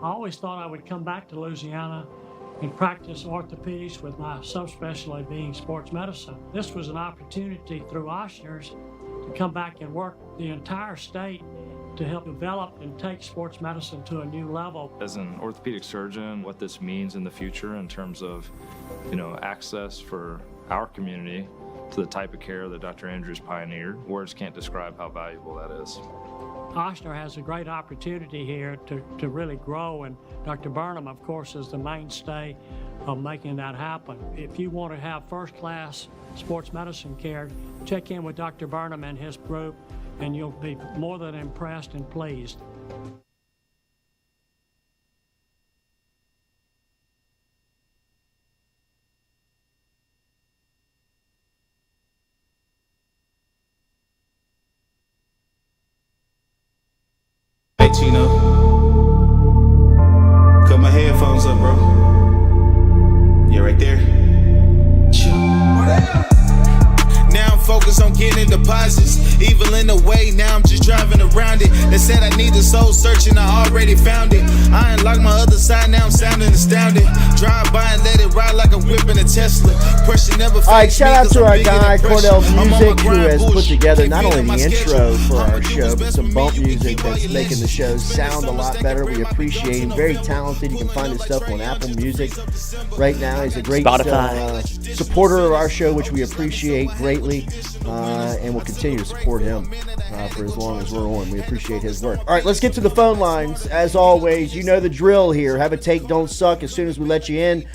I always thought I would come back to Louisiana and practice orthopedics with my subspecialty being sports medicine. This was an opportunity through Ochsner's to come back and work the entire state to help develop and take sports medicine to a new level. As an orthopedic surgeon, what this means in the future in terms of, access for our community to the type of care that Dr. Andrews pioneered, words can't describe how valuable that is. Ochsner has a great opportunity here to really grow, and Dr. Burnham, of course, is the mainstay of making that happen. If you want to have first-class sports medicine care, check in with Dr. Burnham and his group, and you'll be more than impressed and pleased. Hey, Chino. Cut my headphones up, bro. Yeah, right there. Now I'm focused on getting deposits. Evil in the way, now I'm just driving around it. They said I need a soul searching, I already found it. I unlocked my other side, now I'm sounding astounded. Drive by and let it ride like a whip in a Tesla. Pressure never fades. All right, shout out to our guy, Cordell Music, who has put together not only the intro for our show, but some bump music that's making the show sound a lot better. We appreciate him. Very talented. You can find his stuff on Apple Music right now. He's a great supporter of our show, which we appreciate greatly, and we'll continue to support him for as long as we're on. We appreciate his work. All right, let's get to the phone lines. As always, you know the drill here. Have a take, don't suck as soon as we let you in.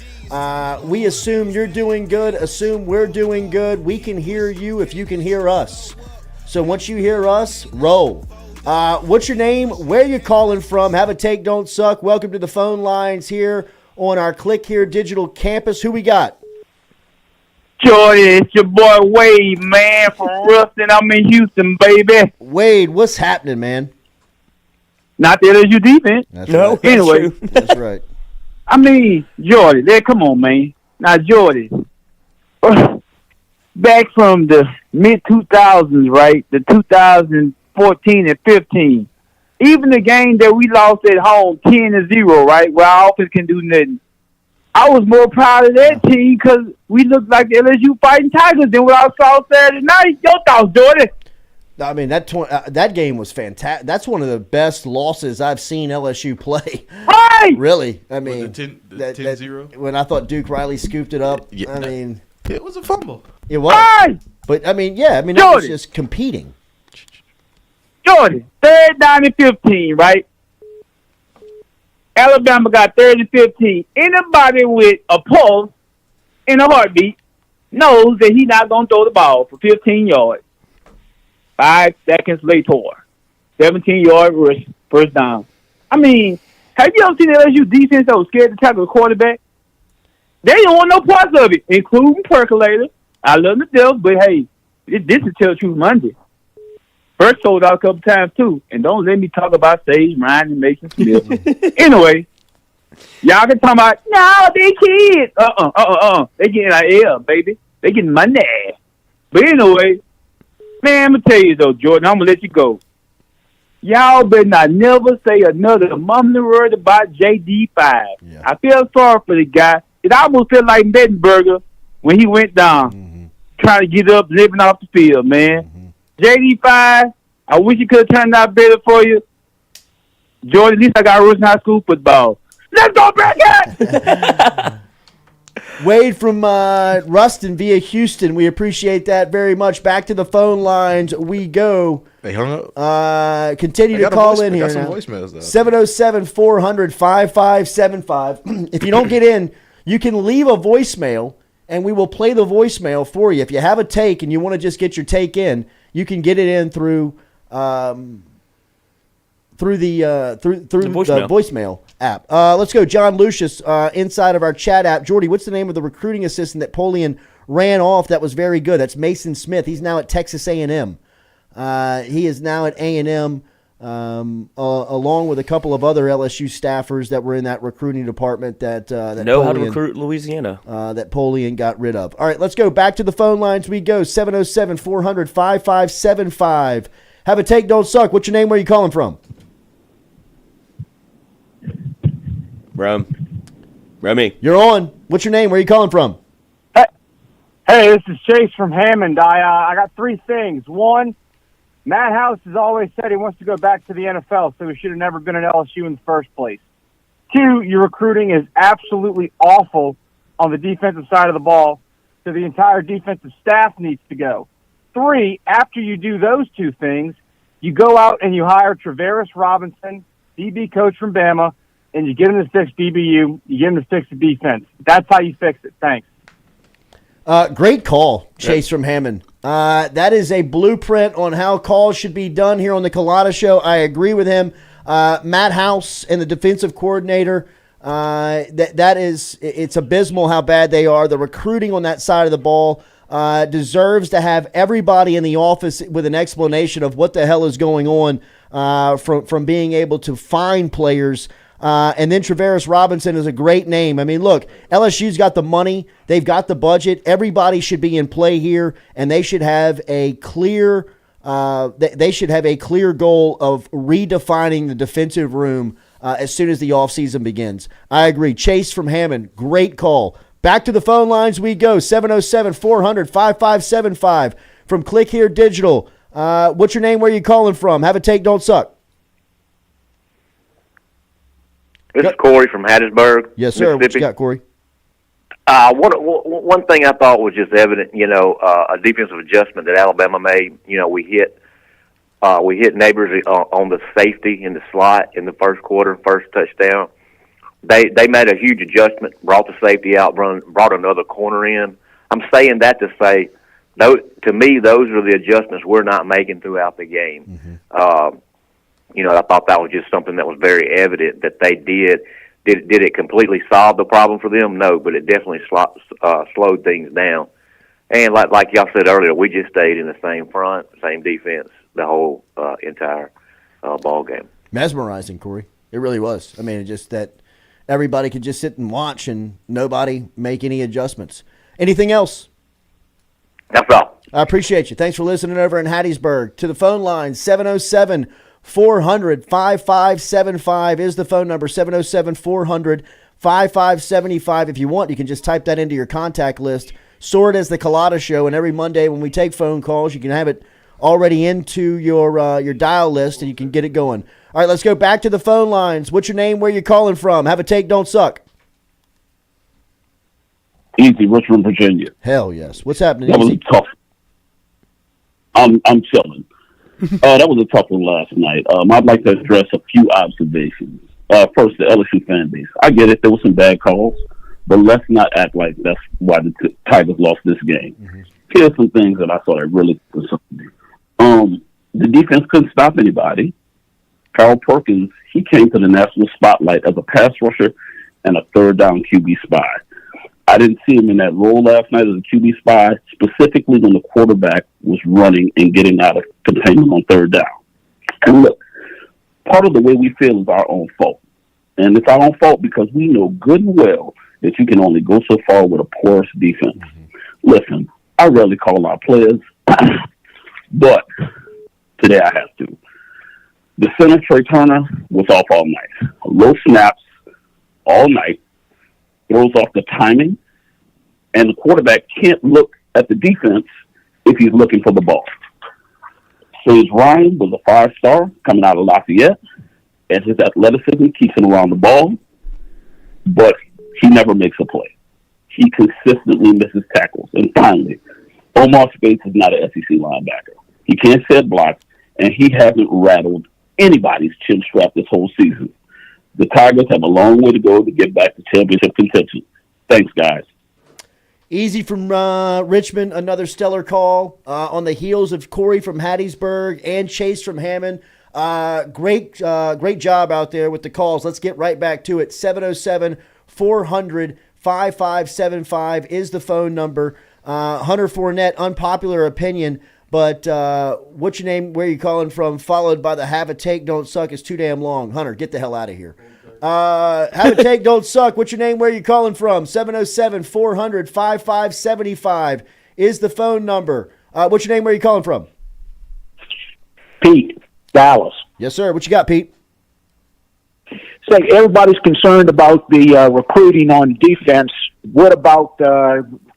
We assume you're doing good. Assume we're doing good. We can hear you if you can hear us. So once you hear us, roll. What's your name? Where you calling from? Have a take, don't suck. Welcome to the phone lines here on our Click Here Digital Campus. Who we got? Jordy, it's your boy Wade, man, from Ruston. I'm in Houston, baby. Wade, what's happening, man? Not the LSU defense. That's right. Anyway. That's right. I mean, Jordy, come on, man. Now, Jordy, back from the mid-2000s, right, the 2014 and 15, even the game that we lost at home 10-0, right, where our offense can do nothing, I was more proud of that team because we looked like the LSU Fighting Tigers than what I saw Saturday night. Your thoughts, Jordy? I mean, that game was fantastic. That's one of the best losses I've seen LSU play. Right! Really. I mean, the 10-0? When I thought Duke Riley scooped it up, Yeah, I mean. It was a fumble. It was. Right! But, I mean, yeah, that was just competing. Jordy, 3rd down and 15, right? Alabama got 3rd and 15. Anybody with a pulse and a heartbeat knows that he's not going to throw the ball for 15 yards. 5 seconds later, 17-yard rush, first down. I mean, have you ever seen the LSU defense that was scared to tackle the quarterback? They don't want no parts of it, including Percolator. I love the deal, but hey, this is Tell the Truth Monday. First sold out a couple times, too. And don't let me talk about Sage, Ryan, and Mason Smith. Anyway, y'all can talk about, no, they kids. They getting our air, baby. They getting money. But anyway, man, I'm going to tell you, though, Jordan, I'm going to let you go. y'all better not never say another mumbling word about JD5. Yeah. I feel sorry for the guy. It almost felt like Mettenberger when he went down, trying to get up, living off the field, man. JD5, I wish it could have turned out better for you. Jordan, at least I got Russian high school football. Let's go, Bracket! Wade from Ruston via Houston. We appreciate that very much. Back to the phone lines we go. They hung up. Continue to call in here got some now. voicemails, though. 707-400-5575. If you don't get in, you can leave a voicemail, and we will play the voicemail for you. If you have a take and you want to just get your take in, you can get it in through the voicemail app. Let's go. John Lucius, inside of our chat app. Jordy, what's the name of the recruiting assistant that Polian ran off that was very good? That's Mason Smith. He's now at Texas A&M. He is now at A&M along with a couple of other LSU staffers that were in that recruiting department that know how to recruit Louisiana. That Polian got rid of. All right, let's go. Back to the phone lines we go. 707-400-5575. Have a take, don't suck. What's your name? Where are you calling from? Remy. You're on. What's your name? Where are you calling from? Hey, this is Chase from Hammond. I got three things. One, Matt House has always said he wants to go back to the NFL, so he should have never been at LSU in the first place. Two, your recruiting is absolutely awful on the defensive side of the ball, so the entire defensive staff needs to go. Three, after you do those two things, you go out and you hire Travaris Robinson, DB coach from Bama, and you get him to fix DBU, you get him to fix the defense. That's how you fix it. Thanks. Great call, Chase from Hammond. That is a blueprint on how calls should be done here on the Culotta Show. I agree with him. Matt House and the defensive coordinator, it's abysmal how bad they are. The recruiting on that side of the ball deserves to have everybody in the office with an explanation of what the hell is going on from being able to find players. And then Travaris Robinson is a great name. I mean, look, LSU's got the money. They've got the budget. Everybody should be in play here, and they should have a clear goal of redefining the defensive room as soon as the offseason begins. I agree. Chase from Hammond, great call. Back to the phone lines we go. 707-400-5575 from Click Here Digital. What's your name? Where are you calling from? Have a take, don't suck. This is Corey from Hattiesburg. Yes, sir. What you got, Corey? One thing I thought was just evident, a defensive adjustment that Alabama made. We hit Neighbors on the safety in the slot in the first quarter, first touchdown. They made a huge adjustment, brought the safety out, brought another corner in. I'm saying that to say, to me, those are the adjustments we're not making throughout the game. Mm-hmm. I thought that was just something that was very evident that they did. Did it completely solve the problem for them? No, but it definitely slowed things down. And like y'all said earlier, we just stayed in the same front, same defense, the whole entire ball game. Mesmerizing, Corey. It really was. I mean, just that everybody could just sit and watch and nobody make any adjustments. Anything else? That's all. I appreciate you. Thanks for listening over in Hattiesburg. To the phone line, 707-400-5575 is the phone number, 707-400-5575. If you want, you can just type that into your contact list. Sort as the Culotta Show, and every Monday when we take phone calls, you can have it already into your dial list, and you can get it going. All right, let's go back to the phone lines. What's your name? Where you calling from? Have a take, don't suck. Easy, Richmond, Virginia. Hell yes. What's happening? That Easy? was tough. I'm chilling. That was a tough one last night. I'd like to address a few observations. First, the LSU fan base. I get it. There were some bad calls, but let's not act like that's why the Tigers lost this game. Mm-hmm. Here's some things that I thought that really concerned me. The defense couldn't stop anybody. Carl Perkins, he came to the national spotlight as a pass rusher and a third down QB spy. I didn't see him in that role last night as a QB spy, specifically when the quarterback was running and getting out of containment on third down. And look, part of the way we feel is our own fault. And it's our own fault because we know good and well that you can only go so far with a porous defense. Mm-hmm. Listen, I rarely call our players, but today I have to. The center, Trey Turner, was off all night. Low snaps all night, throws off the timing, and the quarterback can't look at the defense if he's looking for the ball. Sage Ryan was a 5-star coming out of Lafayette, and his athleticism keeps him around the ball, but he never makes a play. He consistently misses tackles. And finally, Omar Speights is not an SEC linebacker. He can't set blocks, and he hasn't rattled anybody's chin strap this whole season. The Tigers have a long way to go to get back to championship contention. Thanks, guys. Easy from Richmond, another stellar call on the heels of Corey from Hattiesburg and Chase from Hammond. Great job out there with the calls. Let's get right back to it. 707-400-5575 is the phone number. Hunter Fournette, unpopular opinion, but what's your name, where you calling from, followed by the have a take, don't suck is too damn long. Hunter, get the hell out of here. Have a take, don't suck. What's your name, where you calling from? 707-400-5575 is the phone number. What's your name, where you calling from? Pete, Dallas. Yes, sir. What you got, Pete? It's like everybody's concerned about the recruiting on defense. What about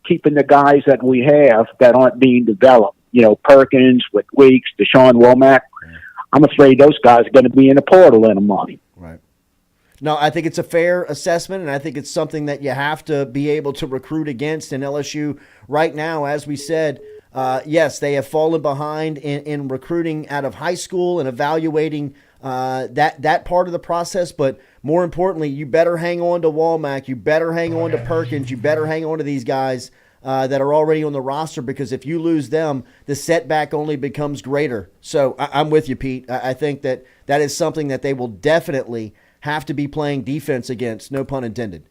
keeping the guys that we have that aren't being developed? You know, Perkins with Weeks, Deshaun Womack. I'm afraid those guys are going to be in the portal in a month. Right. No, I think it's a fair assessment, and I think it's something that you have to be able to recruit against. In LSU right now, as we said, yes, they have fallen behind in recruiting out of high school and evaluating that part of the process. But more importantly, you better hang on to Womack. You better hang on to Perkins. You better hang on to these guys that are already on the roster, because if you lose them, the setback only becomes greater. So I'm with you, Pete. I think that is something that they will definitely have to be playing defense against, no pun intended.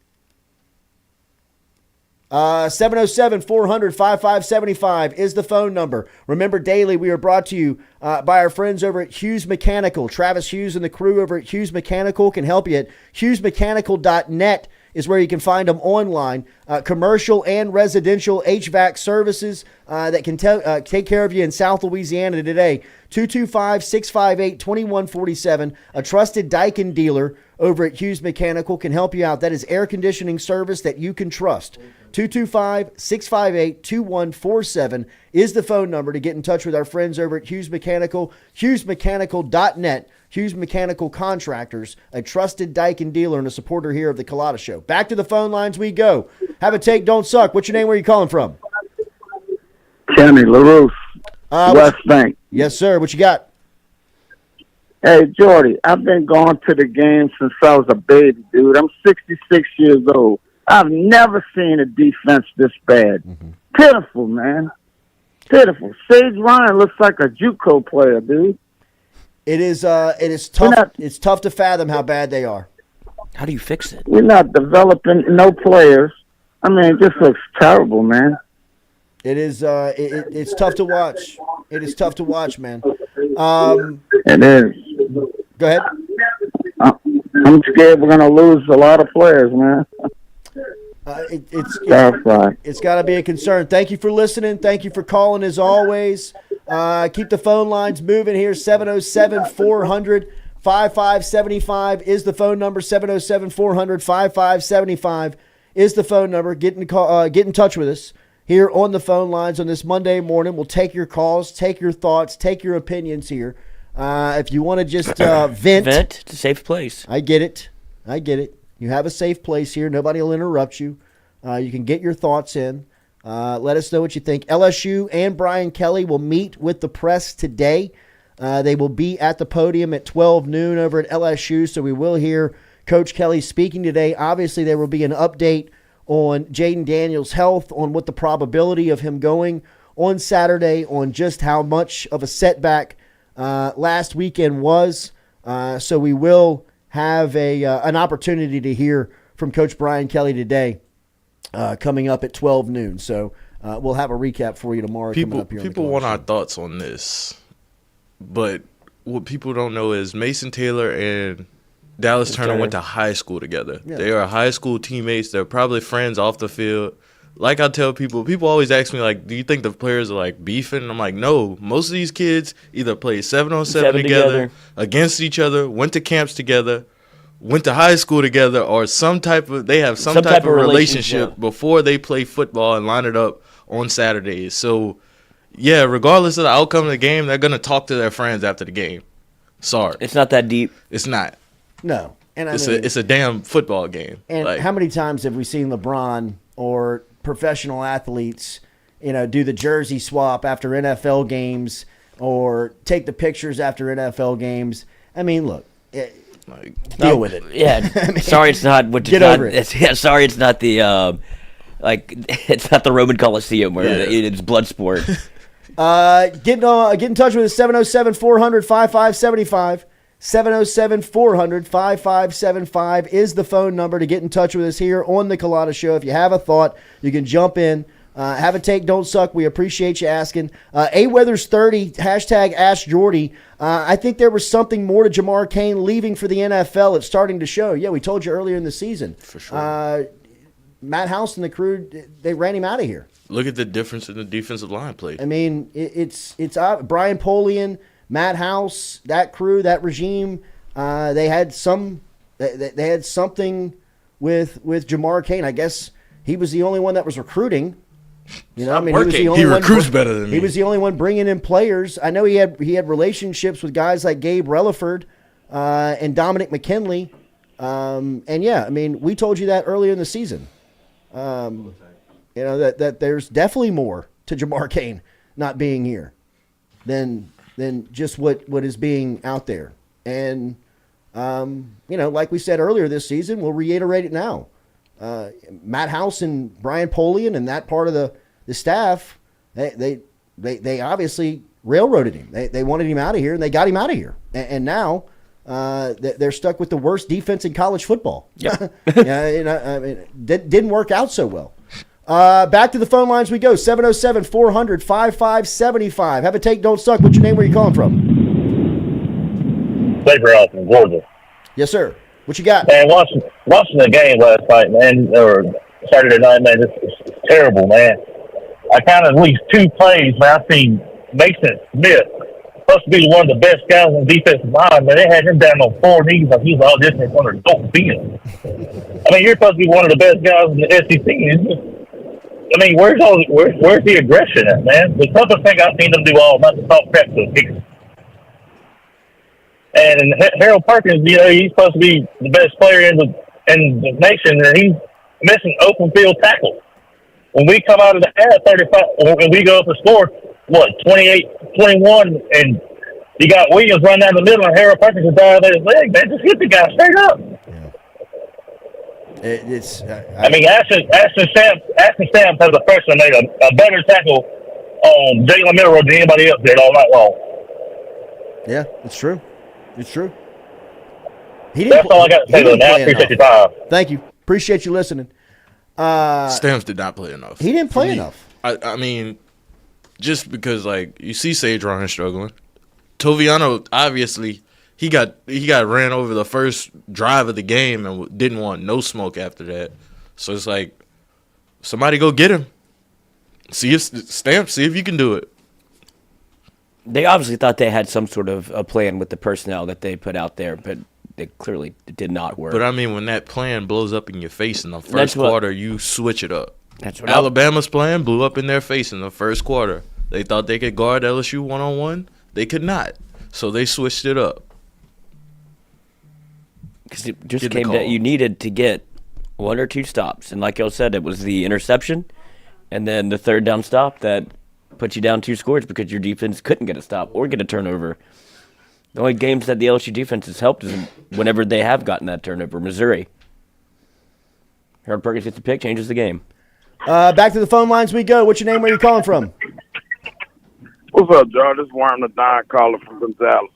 707-400-5575 is the phone number. Remember, daily we are brought to you by our friends over at Hughes Mechanical. Travis Hughes and the crew over at Hughes Mechanical can help you at hughesmechanical.net is where you can find them online. Commercial and residential HVAC services that can take care of you in South Louisiana today. 225-658-2147. A trusted Daikin dealer over at Hughes Mechanical can help you out. That is air conditioning service that you can trust. 225-658-2147 is the phone number to get in touch with our friends over at Hughes Mechanical. HughesMechanical.net. Hughes Mechanical Contractors, a trusted Daikin dealer and a supporter here of the Culotta Show. Back to the phone lines we go. Have a take, don't suck. What's your name? Where are you calling from? Kenny LaRousse, West Bank. Yes, sir. What you got? Hey, Jordy, I've been going to the game since I was a baby, dude. I'm 66 years old. I've never seen a defense this bad. Pitiful, man. Pitiful. Sage Ryan looks like a JUCO player, dude. It is tough. It's tough to fathom how bad they are. How do you fix it? We're not developing no players. I mean, it just looks terrible, man. It is. It's tough to watch. It is tough to watch, man. It is. Go ahead. I'm scared we're gonna lose a lot of players, man. It's got to be a concern. Thank you for listening. Thank you for calling as always. Keep the phone lines moving here. 707-400-5575 is the phone number. 707-400-5575 is the phone number. Get in touch with us here on the phone lines on this Monday morning. We'll take your calls, take your thoughts, take your opinions here. If you want to just vent. It's a safe place. I get it. You have a safe place here. Nobody will interrupt you. You can get your thoughts in. Let us know what you think. LSU and Brian Kelly will meet with the press today. They will be at the podium at 12 noon over at LSU, so we will hear Coach Kelly speaking today. Obviously, there will be an update on Jaden Daniels' health, on what the probability of him going on Saturday, on just how much of a setback last weekend was. So we will have an opportunity to hear from Coach Brian Kelly today. Coming up at 12 noon. So we'll have a recap for you tomorrow. People want our thoughts on this. But what people don't know is Mason Taylor and Dallas Turner went to high school together. Yeah. They are high school teammates. They're probably friends off the field. like I tell people always ask me, like, do you think the players are, like, beefing? I'm like, no. Most of these kids either play 7-on-7 together, against each other, went to camps together, went to high school together, or some type of relationship before they play football and line it up on Saturdays. So, yeah, regardless of the outcome of the game, they're going to talk to their friends after the game. Sorry. It's not that deep. It's not. No. And it's a damn football game. And how many times have we seen LeBron or professional athletes, do the jersey swap after NFL games or take the pictures after NFL games? I mean, look, deal with it. Yeah. Sorry, it's not what Get over it. Sorry, it's not the it's not the Roman Coliseum where it's blood sport. Get in touch with us, 707-400-5575. 707-400-5575 is the phone number to get in touch with us here on the Culotta Show. If you have a thought, you can jump in. Have a take, don't suck. We appreciate you asking. AWeathers30, hashtag Ask Jordy. I think there was something more to Jamar Cain leaving for the NFL. It's starting to show. Yeah, we told you earlier in the season. For sure. Matt House and the crew, they ran him out of here. Look at the difference in the defensive line play. I mean, it's Brian Polian, Matt House, that crew, that regime. They had something with Jamar Cain. I guess he was the only one that was recruiting. He was the only he recruits better than me. He was the only one bringing in players. I know he had relationships with guys like Gabe Relaford and Dominic McKinley. We told you that earlier in the season. That there's definitely more to Jamar Cain not being here than just what is being out there. And, like we said earlier this season, we'll reiterate it now. Matt House and Brian Polian and that part of the staff, they obviously railroaded him. They wanted him out of here, and they got him out of here. And now they're stuck with the worst defense in college football. Yep. Didn't work out so well. Back to the phone lines we go. 707-400-5575. Have a take, don't suck. What's your name? Where you calling from? Saber from Georgia. Yes, sir. What you got? Man, watching the game last night, man, or Saturday night, man, it's terrible, man. I counted at least 2 plays, man. I seen Mason Smith, supposed to be one of the best guys on defensive line, man. They had him down on 4 knees like he was all this in front of the field. I mean, you're supposed to be one of the best guys in the SEC. Where's the aggression at, man? The toughest thing I've seen them do all night is talk crap to the kicker. And Harold Perkins, he's supposed to be the best player in the nation, and he's missing open field tackles. When we come out of the half 35, when we go up and score, 28-21, and you got Williams running down the middle, and Harold Perkins is down there his leg, man. Just hit the guy straight up. Ashton Stamps as a freshman made a better tackle on Jalen Milroe than anybody else did all night long. Yeah, it's true. It's true. That's all I got to say though. Now, I appreciate your time. Thank you. Appreciate you listening. Stamps did not play enough. He didn't play enough. I mean, just because you see Sage Ryan struggling. Toviano, obviously, he got ran over the first drive of the game and didn't want no smoke after that. So it's like, somebody go get him. See if you can do it. They obviously thought they had some sort of a plan with the personnel that they put out there, but it clearly did not work. But when that plan blows up in your face in the first quarter, you switch it up. That's what Alabama's plan blew up in their face in the first quarter. They thought they could guard LSU one-on-one. They could not. So they switched it up. Because it just came that you needed to get 1 or 2 stops. And like y'all said, it was the interception and then the third down stop that put you down 2 scores because your defense couldn't get a stop or get a turnover. The only games that the LSU defense has helped is whenever they have gotten that turnover. Missouri. Harold Perkins gets the pick, changes the game. Back to the phone lines we go. What's your name? Where are you calling from? What's up, John? This is Worm the Don caller from Gonzales.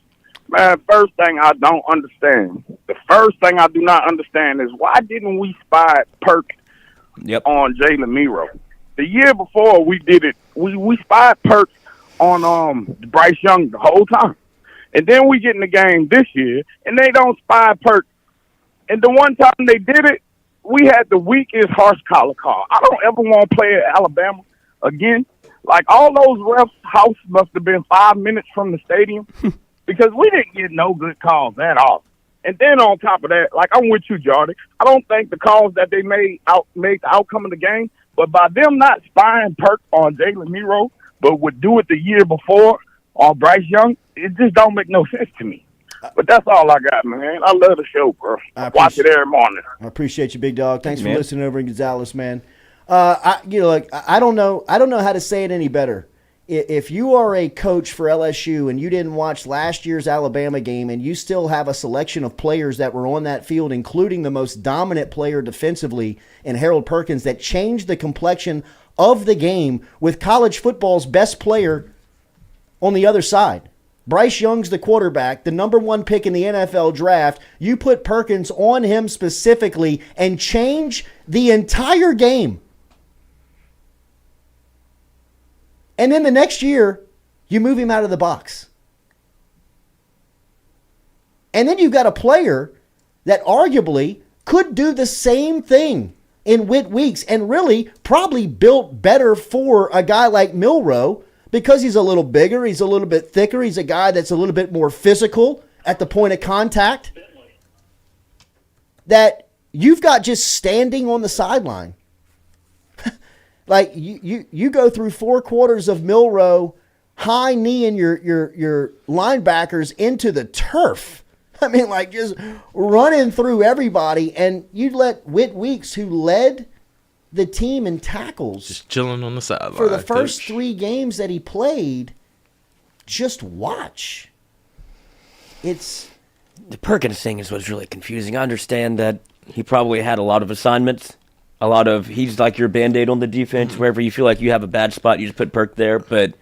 Man, first thing I don't understand. The first thing I do not understand is why didn't we spy Perk on Jalen Milroe? The year before we did it, we spied Perk on Bryce Young the whole time. And then we get in the game this year, and they don't spy Perk. And the one time they did it we had the weakest horse collar call. I don't ever want to play at Alabama again. Like, all those refs' house must have been 5 minutes from the stadium because we didn't get no good calls at all. And then on top of that, like, I'm with you, Jordy. I don't think the calls that they made the outcome of the game, but by them not spying Perk on Jalen Miro, but would do it the year before on Bryce Young, it just don't make no sense to me. But that's all I got, man. I love the show, bro. I watch it every morning. I appreciate you, big dog. Thanks for listening over in Gonzales, man. I don't know how to say it any better. If you are a coach for LSU and you didn't watch last year's Alabama game and you still have a selection of players that were on that field, including the most dominant player defensively in Harold Perkins, that changed the complexion of the game with college football's best player on the other side. Bryce Young's the quarterback, the number 1 pick in the NFL draft. You put Perkins on him specifically and change the entire game. And then the next year, you move him out of the box. And then you've got a player that arguably could do the same thing in Whit Weeks and really probably built better for a guy like Milroe because he's a little bigger, he's a little bit thicker, he's a guy that's a little bit more physical at the point of contact. That you've got just standing on the sideline. Like, you go through 4 quarters of Milroe high kneeing your linebackers into the turf. I mean, like, just running through everybody, and you let Whit Weeks, who led the team in tackles, just chilling on the sideline for the first 3 games that he played, just watch. It's the Perkins thing is what's really confusing. I understand that he probably had a lot of assignments. He's like your Band-Aid on the defense. Wherever you feel like you have a bad spot, you just put Perk there. But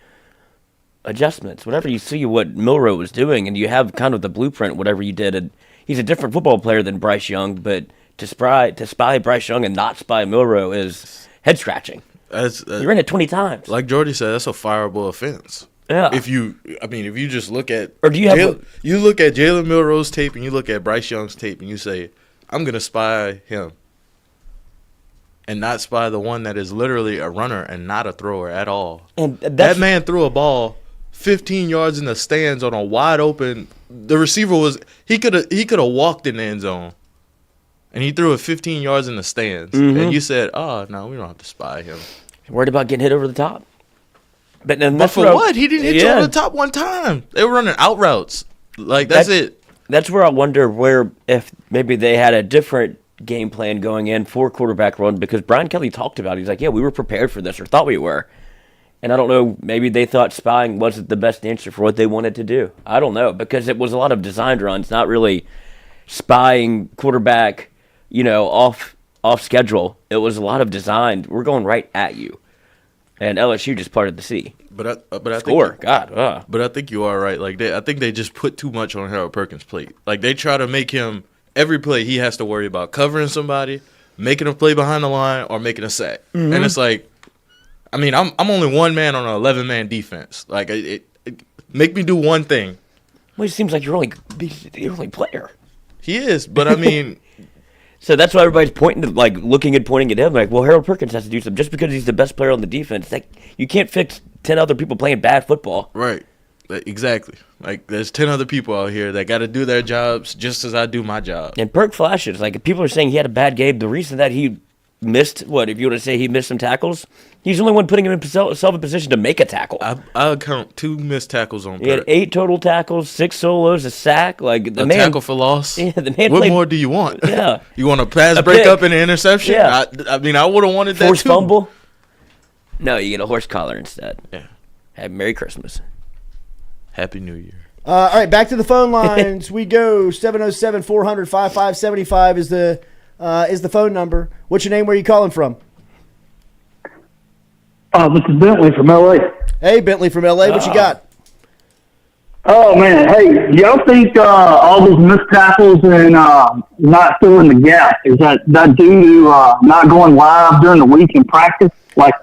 adjustments, whenever you see what Milroe was doing, and you have kind of the blueprint, whatever you did, and he's a different football player than Bryce Young, but to spy Bryce Young and not spy Milroe is head-scratching. You ran it 20 times. Like Jordy said, that's a fireable offense. Yeah. If you just look at, or do you you look at Jalen Milroe's tape and you look at Bryce Young's tape and you say, I'm gonna spy him, and not spy the one that is literally a runner and not a thrower at all. And that man threw a ball 15 yards in the stands on a wide open. The receiver he could have walked in the end zone, and he threw it 15 yards in the stands. Mm-hmm. And you said, "Oh no, we don't have to spy him." Worried about getting hit over the top. But for what? He didn't hit you over the top one time. They were running out routes. Like that's it. That's where I wonder if maybe they had a different game plan going in for quarterback run, because Brian Kelly talked about it. He's like, yeah, we were prepared for this, or thought we were. And I don't know, maybe they thought spying wasn't the best answer for what they wanted to do. I don't know, because it was a lot of designed runs, not really spying quarterback, off schedule. It was a lot of designed. We're going right at you. And LSU just parted the sea. But I Score. think, But I think you are right. Like I think they just put too much on Harold Perkins' plate. Like they try to make him every play he has to worry about covering somebody, making a play behind the line, or making a sack. Mm-hmm. And it's like, I mean, I'm only one man on an 11-man defense. Like it make me do one thing. Well, it seems like you're only player. He is, but I mean. So that's why everybody's pointing at him, like, well, Harold Perkins has to do something. Just because he's the best player on the defense, like, you can't fix 10 other people playing bad football. Right. Exactly. Like, there's 10 other people out here that got to do their jobs just as I do my job. And Perk flashes. Like, if people are saying he had a bad game, the reason that he missed, if you want to say he missed some tackles, he's the only one putting himself in position to make a tackle. I'll count 2 missed tackles on Perk. He had 8 total tackles, 6 solos, a sack. Like a tackle for loss. Yeah, the man what more do you want? Yeah. You want a pass breakup and an interception? Yeah. I mean, I would have wanted that Forced too. fumble? No, you get a horse collar instead. Yeah. Have Merry Christmas. Happy New Year. All right, back to the phone lines. We go. 707-400-5575 is the phone number. What's your name? Where are you calling from? This is Bentley from L.A. Hey, Bentley from L.A. What you got? Oh, man. Hey, y'all think all those missed tackles and not filling the gap, is that due to not going live during the week in practice like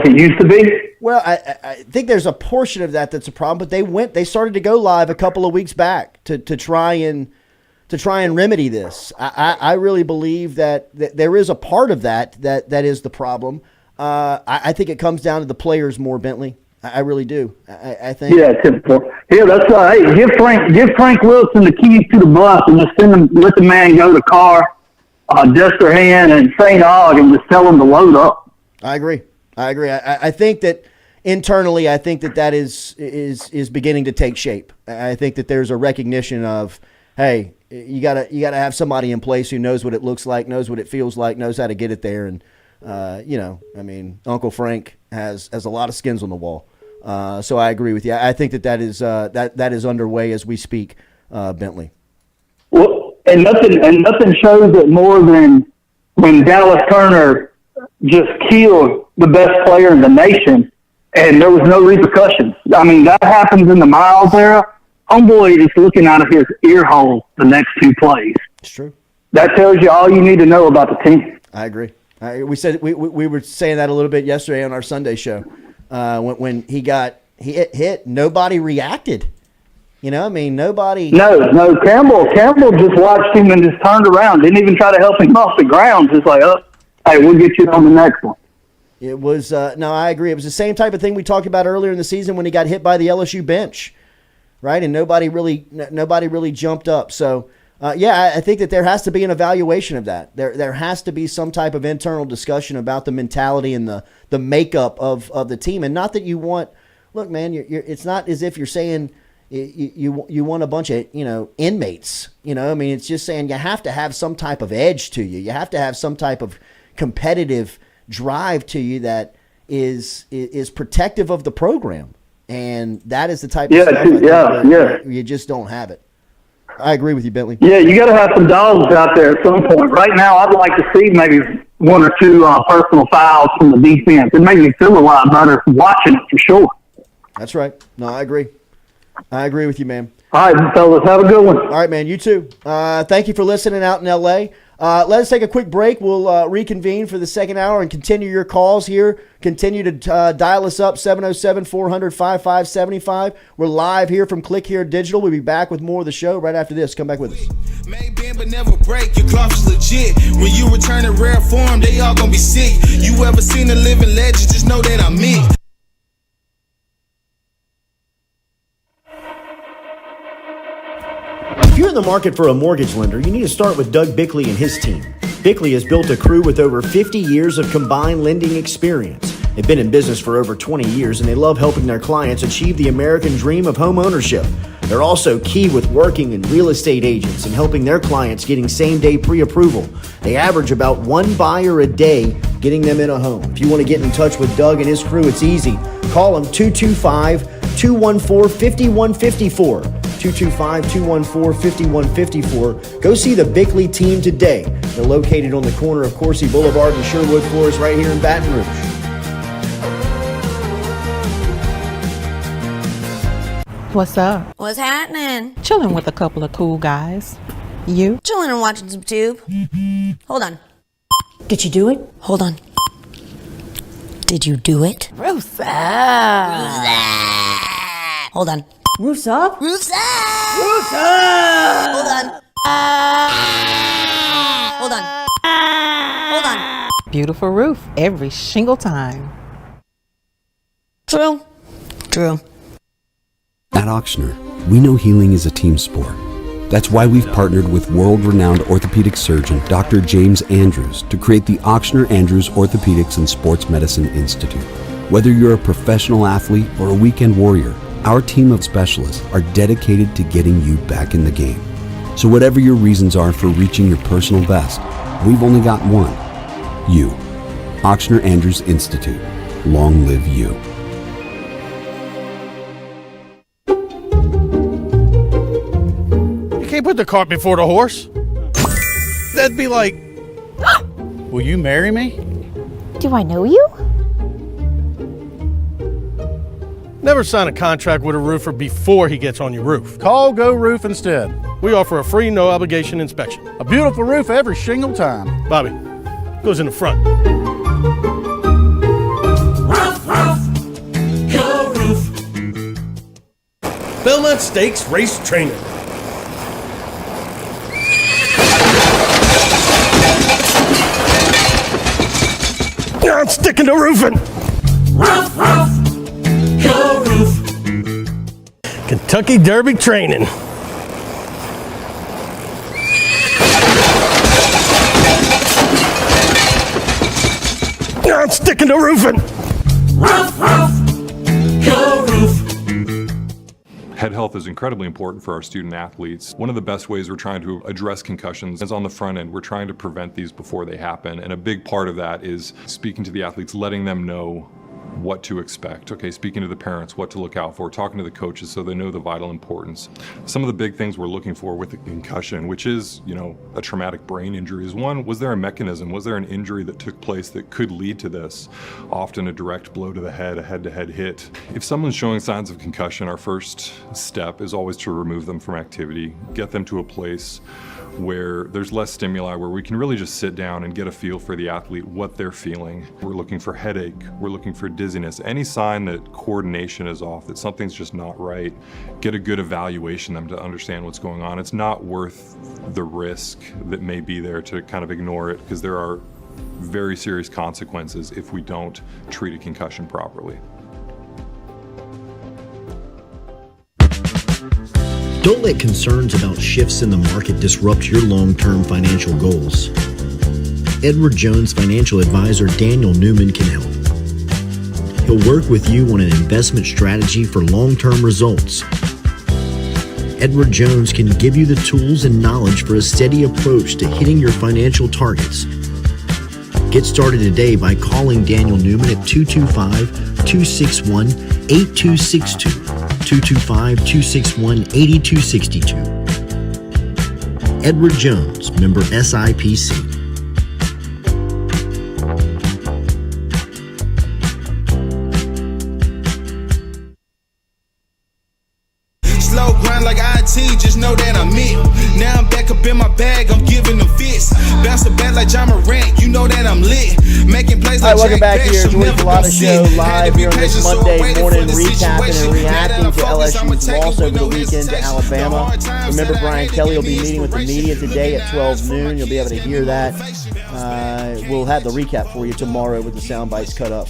it used to be? Well, I think there's a portion of that's a problem, but they started to go live a couple of weeks back to try and to try and remedy this. I really believe that there is a part of that is the problem. I think it comes down to the players more, Bentley. I really do. I think. Yeah, typical. Yeah, that's hey, give Frank Wilson the keys to the bus and just let the man go to car, Destrehan and St. Aug and just tell him to load up. I agree. I think that internally, I think that is beginning to take shape. I think that there's a recognition of, hey, you gotta have somebody in place who knows what it looks like, knows what it feels like, knows how to get it there, and Uncle Frank has a lot of skins on the wall. So I agree with you. I think that is underway as we speak, Bentley. Well, and nothing shows it more than when Dallas Turner just killed the best player in the nation, and there was no repercussions. I mean, that happens in the Miles era. Homeboy is looking out of his ear hole the next two plays. It's true. That tells you all you need to know about the team. I agree. We were saying that a little bit yesterday on our Sunday show. When he got hit, nobody reacted. Nobody. No. Campbell just watched him and just turned around. Didn't even try to help him off the ground. Just like, hey, we'll get you on the next one. It was I agree. It was the same type of thing we talked about earlier in the season when he got hit by the LSU bench, right? And nobody really jumped up. So. I think that there has to be an evaluation of that. There has to be some type of internal discussion about the mentality and the makeup of the team. And not that you want – look, man, it's not as if you're saying you want a bunch of, inmates. It's just saying you have to have some type of edge to you. You have to have some type of competitive drive to you that is protective of the program. And that is the type of stuff you just don't have it. I agree with you, Bentley. Yeah, you got to have some dogs out there at some point. Right now, I'd like to see maybe one or two personal fouls from the defense. It made me feel a lot better watching it for sure. That's right. No, I agree. I agree with you, man. All right, fellas, have a good one. All right, man. You too. Thank you for listening out in L.A. Let us take a quick break. We'll reconvene for the second hour and continue your calls here. Continue to dial us up, 707-400-5575. We're live here from Click Here Digital. We'll be back with more of the show right after this. Come back with us. May bend but never break. Your cloth is legit. When you return in rare form, they all gonna be sick. You ever seen a living legend? Just know that I'm it. If you're in the market for a mortgage lender, you need to start with Doug Bickley and his team. Bickley has built a crew with over 50 years of combined lending experience. They've been in business for over 20 years, and they love helping their clients achieve the American dream of home ownership. They're also key with working in real estate agents and helping their clients getting same-day pre-approval. They average about one buyer a day getting them in a home. If you want to get in touch with Doug and his crew, it's easy. Call them 225-214-5154. 225-214-5154. Go see the Bickley team today. They're located on the corner of Coursey Boulevard and Sherwood Forest right here in Baton Rouge. What's up? What's happening? Chilling with a couple of cool guys. You? Chilling and watching some tube. Hold on. Did you do it? Hold on. Did you do it? Roof's up. Hold on. Roof's up. Roof's up. Roof's up. Hold on. Hold on. Hold on. Beautiful roof every single time. True. At Auctioner, we know healing is a team sport. That's why we've partnered with world-renowned orthopedic surgeon Dr. James Andrews to create the Auctioner Andrews Orthopedics and Sports Medicine Institute. Whether you're a professional athlete or a weekend warrior, our team of specialists are dedicated to getting you back in the game. So whatever your reasons are for reaching your personal best, we've only got one. You. Auctioner Andrews Institute. Long live you. You can't put the cart before the horse. That'd be like, will you marry me? Do I know you? Never sign a contract with a roofer before he gets on your roof. Call Go Roof instead. We offer a free, no-obligation inspection. A beautiful roof every shingle time. Bobby, goes in the front. Go Roof. Belmont Stakes Race Training. sticking to roofing. Roof, roof, go roof. Kentucky Derby training. I'm sticking to roofing. Roof, roof, go roof. Head health is incredibly important for our student athletes. One of the best ways we're trying to address concussions is on the front end. We're trying to prevent these before they happen. And a big part of that is speaking to the athletes, letting them know what to expect. Okay, speaking to the parents, what to look out for, talking to the coaches so they know the vital importance. Some of the big things we're looking for with the concussion, which is, a traumatic brain injury, is one, was there a mechanism? Was there an injury that took place that could lead to this? Often a direct blow to the head, a head-to-head hit. If someone's showing signs of concussion, our first step is always to remove them from activity, get them to a place where there's less stimuli, where we can really just sit down and get a feel for the athlete, what they're feeling. We're looking for headache, we're looking for dizziness, any sign that coordination is off, that something's just not right. Get a good evaluation of them to understand what's going on. It's not worth the risk that may be there to kind of ignore it, because there are very serious consequences if we don't treat a concussion properly. Don't let concerns about shifts in the market disrupt your long-term financial goals. Edward Jones financial advisor Daniel Newman can help. He'll work with you on an investment strategy for long-term results. Edward Jones can give you the tools and knowledge for a steady approach to hitting your financial targets. Get started today by calling Daniel Newman at 225-261-8262. 225-261-8262. Edward Jones, member SIPC. Slow grind like IT, just know that I'm it. Now I'm back up in my bag, I'm giving them fits. Bounce the bat like John Morant, you know that I'm lit. Making plays like welcome back here. Jordy Culotta Show live here on this Monday morning, recapping and reacting to LSU's loss over the weekend to Alabama. Remember, Brian Kelly will be meeting with the media today at 12 noon. You'll be able to hear that. We'll have the recap for you tomorrow with the sound bites cut up.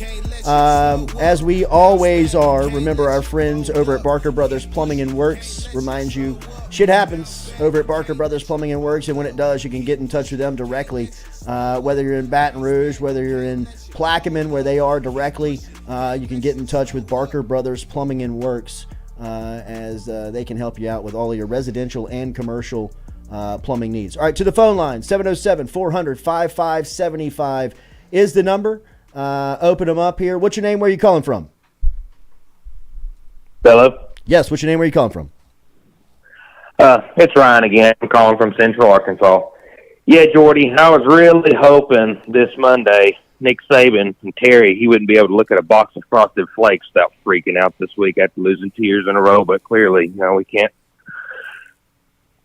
As we always are, remember our friends over at Barker Brothers Plumbing and Works reminds you shit happens over at Barker Brothers Plumbing and Works, and when it does, you can get in touch with them directly. Whether you're in Baton Rouge, whether you're in Plaquemine, where they are directly, you can get in touch with Barker Brothers Plumbing and Works as they can help you out with all of your residential and commercial plumbing needs. All right, to the phone line, 707-400-5575 is the number. Open them up here. What's your name? Where are you calling from? Hello? Yes, what's your name? Where are you calling from? It's Ryan again. I'm calling from Central Arkansas. Yeah, Jordy, I was really hoping this Monday Nick Saban and Terry, he wouldn't be able to look at a box of Frosted Flakes without freaking out this week after losing 2 years in a row, but clearly, we can't.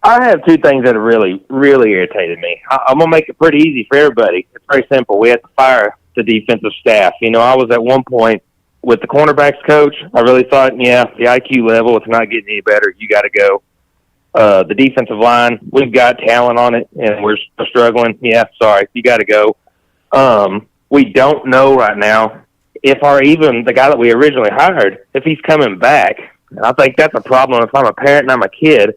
I have two things that have really, really irritated me. I'm going to make it pretty easy for everybody. It's very simple. We have to fire the defensive staff. I was at one point with the cornerbacks coach. I really thought, the IQ level, it's not getting any better. You got to go. The defensive line, we've got talent on it, and we're struggling. Yeah, sorry, you got to go. We don't know right now if even the guy that we originally hired, if he's coming back. And I think that's a problem if I'm a parent and I'm a kid.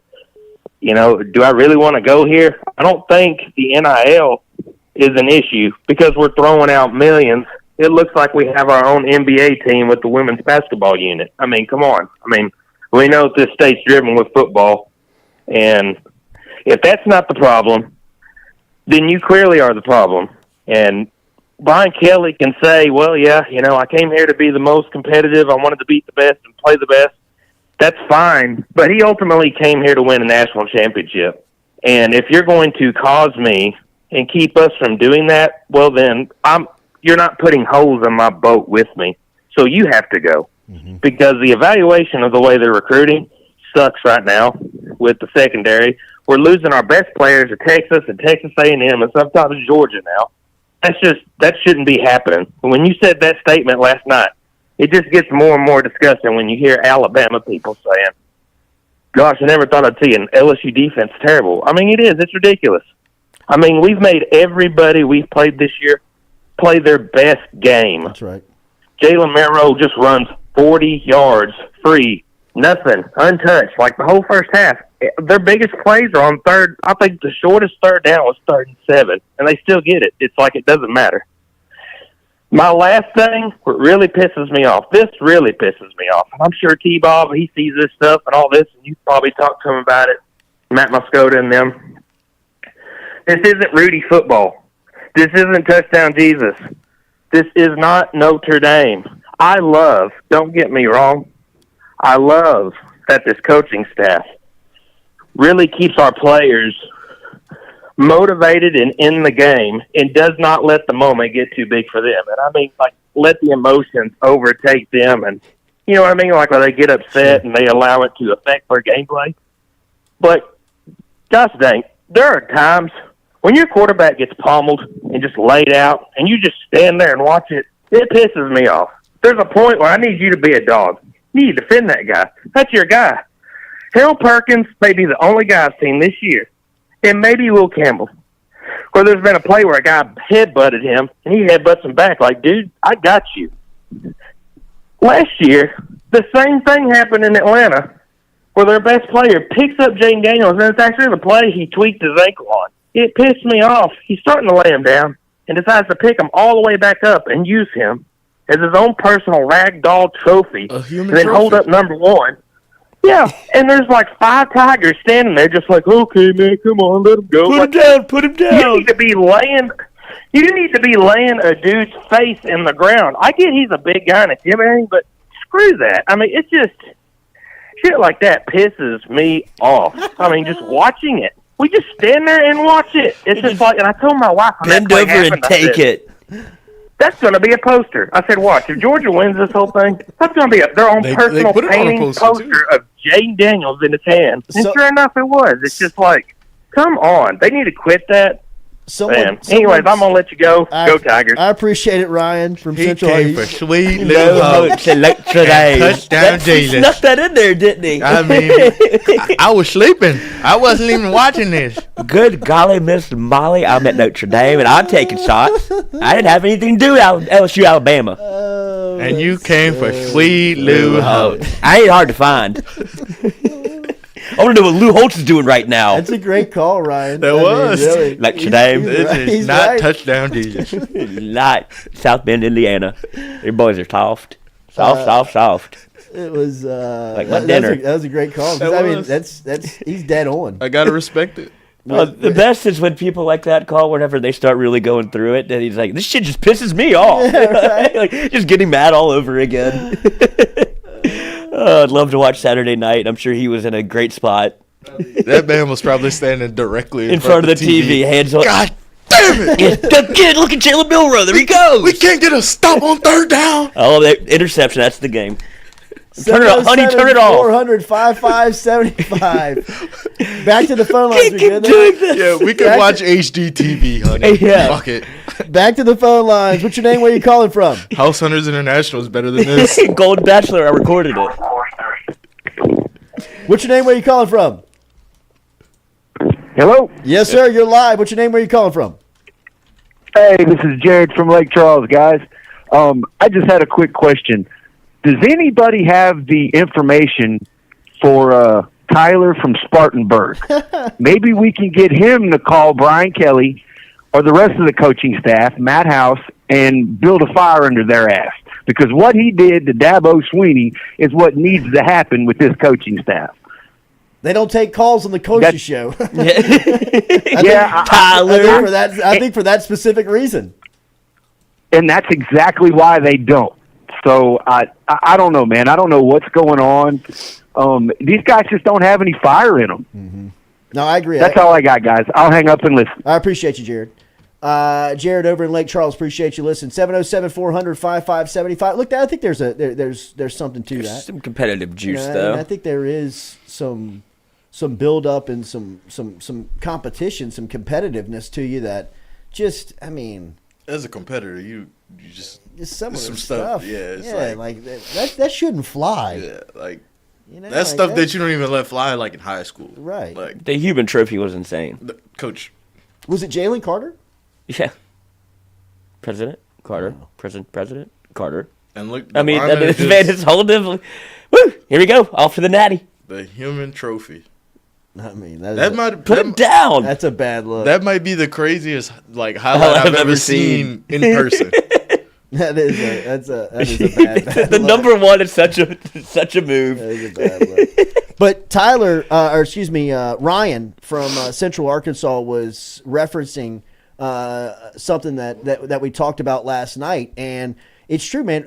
Do I really want to go here? I don't think the NIL is an issue because we're throwing out millions. It looks like we have our own NBA team with the women's basketball unit. I mean, come on. We know this state's driven with football. And if that's not the problem, then you clearly are the problem. And Brian Kelly can say, well, I came here to be the most competitive. I wanted to beat the best and play the best. That's fine. But he ultimately came here to win a national championship. And if you're going to cause me and keep us from doing that, well, then you're not putting holes in my boat with me. So you have to go. Mm-hmm. Because the evaluation of the way they're recruiting sucks right now with the secondary. We're losing our best players to Texas and Texas A&M and sometimes Georgia now. That shouldn't be happening. When you said that statement last night, it just gets more and more disgusting when you hear Alabama people saying, gosh, I never thought I'd see an LSU defense terrible. It is. It's ridiculous. We've made everybody we've played this year play their best game. That's right. Jalen Merrill just runs 40 yards free, nothing, untouched, like the whole first half. Their biggest plays are on third. I think the shortest third down was 3rd and 7, and they still get it. It's like it doesn't matter. My last thing, what really pisses me off, this really pisses me off. I'm sure T-Bob, he sees this stuff and all this, and you probably talked to him about it, Matt Moscota and them. This isn't Rudy football. This isn't Touchdown Jesus. This is not Notre Dame. I love, don't get me wrong, I love that this coaching staff really keeps our players motivated and in the game and does not let the moment get too big for them. And I mean, like, let the emotions overtake them. And, you know what I mean? Like, when they get upset and they allow it to affect their gameplay. But, gosh dang, there are times when your quarterback gets pummeled and just laid out and you just stand there and watch it, it pisses me off. There's a point where I need you to be a dog. You need to defend that guy. That's your guy. Harold Perkins may be the only guy I've seen this year, and maybe Will Campbell, where there's been a play where a guy headbutted him, and he headbutts him back like, dude, I got you. Last year, the same thing happened in Atlanta, where their best player picks up Jaden Daniels, and it's actually the play he tweaked his ankle on. It pissed me off. He's starting to lay him down and decides to pick him all the way back up and use him as his own personal ragdoll trophy, and then hold up number one. Yeah, and there's like 5 Tigers standing there just like, okay, man, come on, let him go. Put him down, put him down. You need to be laying a dude's face in the ground. I get he's a big guy and intimidating, but screw that. I mean, it's just, shit like that pisses me off. I mean, just watching it. We just stand there and watch it. It's just like, and I told my wife, bend over and take it. That's going to be a poster. I said, watch, if Georgia wins this whole thing, that's going to be their own personal painting poster of Jaden Daniels in his hand. And sure enough, it was. It's just like, come on. They need to quit that. Anyways, I'm going to let you go. Go Tigers. I appreciate it, Ryan, from He Central came East. for sweet little hopes. Touchdown Jesus. He snuck that in there, didn't he? I mean, I was sleeping. I wasn't even watching this. Good golly, Miss Molly, I'm at Notre Dame, and I'm taking shots. I didn't have anything to do with LSU, Alabama. And you came for sweet Lou Holtz. I ain't hard to find. I want to know what Lou Holtz is doing right now. That's a great call, Ryan. That was. Really. Notre Dame. This is not Touchdown Jesus. Not South Bend, Indiana. Your boys are soft. Soft. It was like my dinner. That was a great call. I mean, that's he's dead on. I gotta respect it. Well, the best is when people like that call, whenever they start really going through it, and he's like, "This shit just pisses me off." Yeah, right. Like, just getting mad all over again. I'd love to watch Saturday night. I'm sure he was in a great spot. That man was probably standing directly in front of the TV, hands on. God damn it! Kid, look at Jalen Milrow. There he goes. We can't get a stop on 3rd down. Oh, that interception. That's the game. Turn it off, honey. Turn it off. 400-5575. Back to the phone lines. Keep doing this. Yeah, we can watch HDTV, honey. Yeah. Fuck it. Back to the phone lines. What's your name? Where you calling from? House Hunters International is better than this. Golden Bachelor. I recorded it. What's your name? Where you calling from? Hello? Yes, sir. You're live. What's your name? Where you calling from? Hey, this is Jared from Lake Charles, guys. I just had a quick question. Does anybody have the information for Tyler from Spartanburg? Maybe we can get him to call Brian Kelly or the rest of the coaching staff, Matt House, and build a fire under their ass. Because what he did to Dabo Sweeney is what needs to happen with this coaching staff. They don't take calls on the coach's show. Tyler. I think for that specific reason. And that's exactly why they don't. So I don't know, man. I don't know what's going on. These guys just don't have any fire in them. Mm-hmm. No, I agree. That's all I got, guys. I'll hang up and listen. I appreciate you, Jared. Jared over in Lake Charles, appreciate you listening. 707-400-5575. Look, I think there's something to that. Some competitive juice, You know, though. I think there is some build up and some competition, some competitiveness to you that just, I mean, as a competitor, you just some of some the stuff. Yeah, like that shouldn't fly. Yeah, like you know, that's like stuff that you don't even let fly like in high school. Right. Like the Human Trophy was insane. Coach, was it Jalen Carter? Yeah. President. Carter, President Carter. And look, I mean, honor this is man is holding. Woo! Here we go. Off for the natty. the human trophy. I mean, That might put it down. That's a bad look. That might be the craziest highlight I've ever seen in person. That is a bad The look. number one is such a move. That is a bad look. But Tyler, Ryan from Central Arkansas was referencing something that we talked about last night, and it's true, man.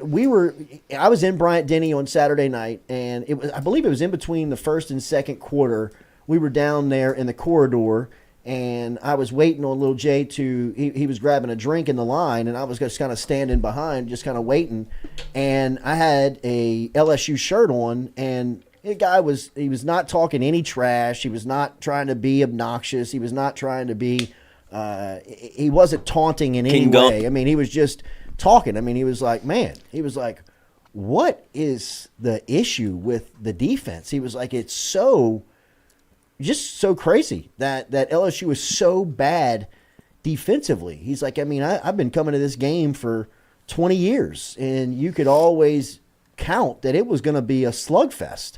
I was in Bryant-Denny on Saturday night, and I believe it was in between the first and second quarter. We were down there in the corridor, and I was waiting on little Jay he was grabbing a drink in the line, and I was just kind of standing behind, just kind of waiting. And I had a LSU shirt on, and the guy was not talking any trash. He was not trying to be obnoxious. He was not trying to be, he wasn't taunting in any way. I mean, he was just talking. I mean, he was like, what is the issue with the defense? He was like, it's just so crazy that LSU is so bad defensively. He's like, I mean, I've been coming to this game for 20 years, and you could always count that it was going to be a slugfest,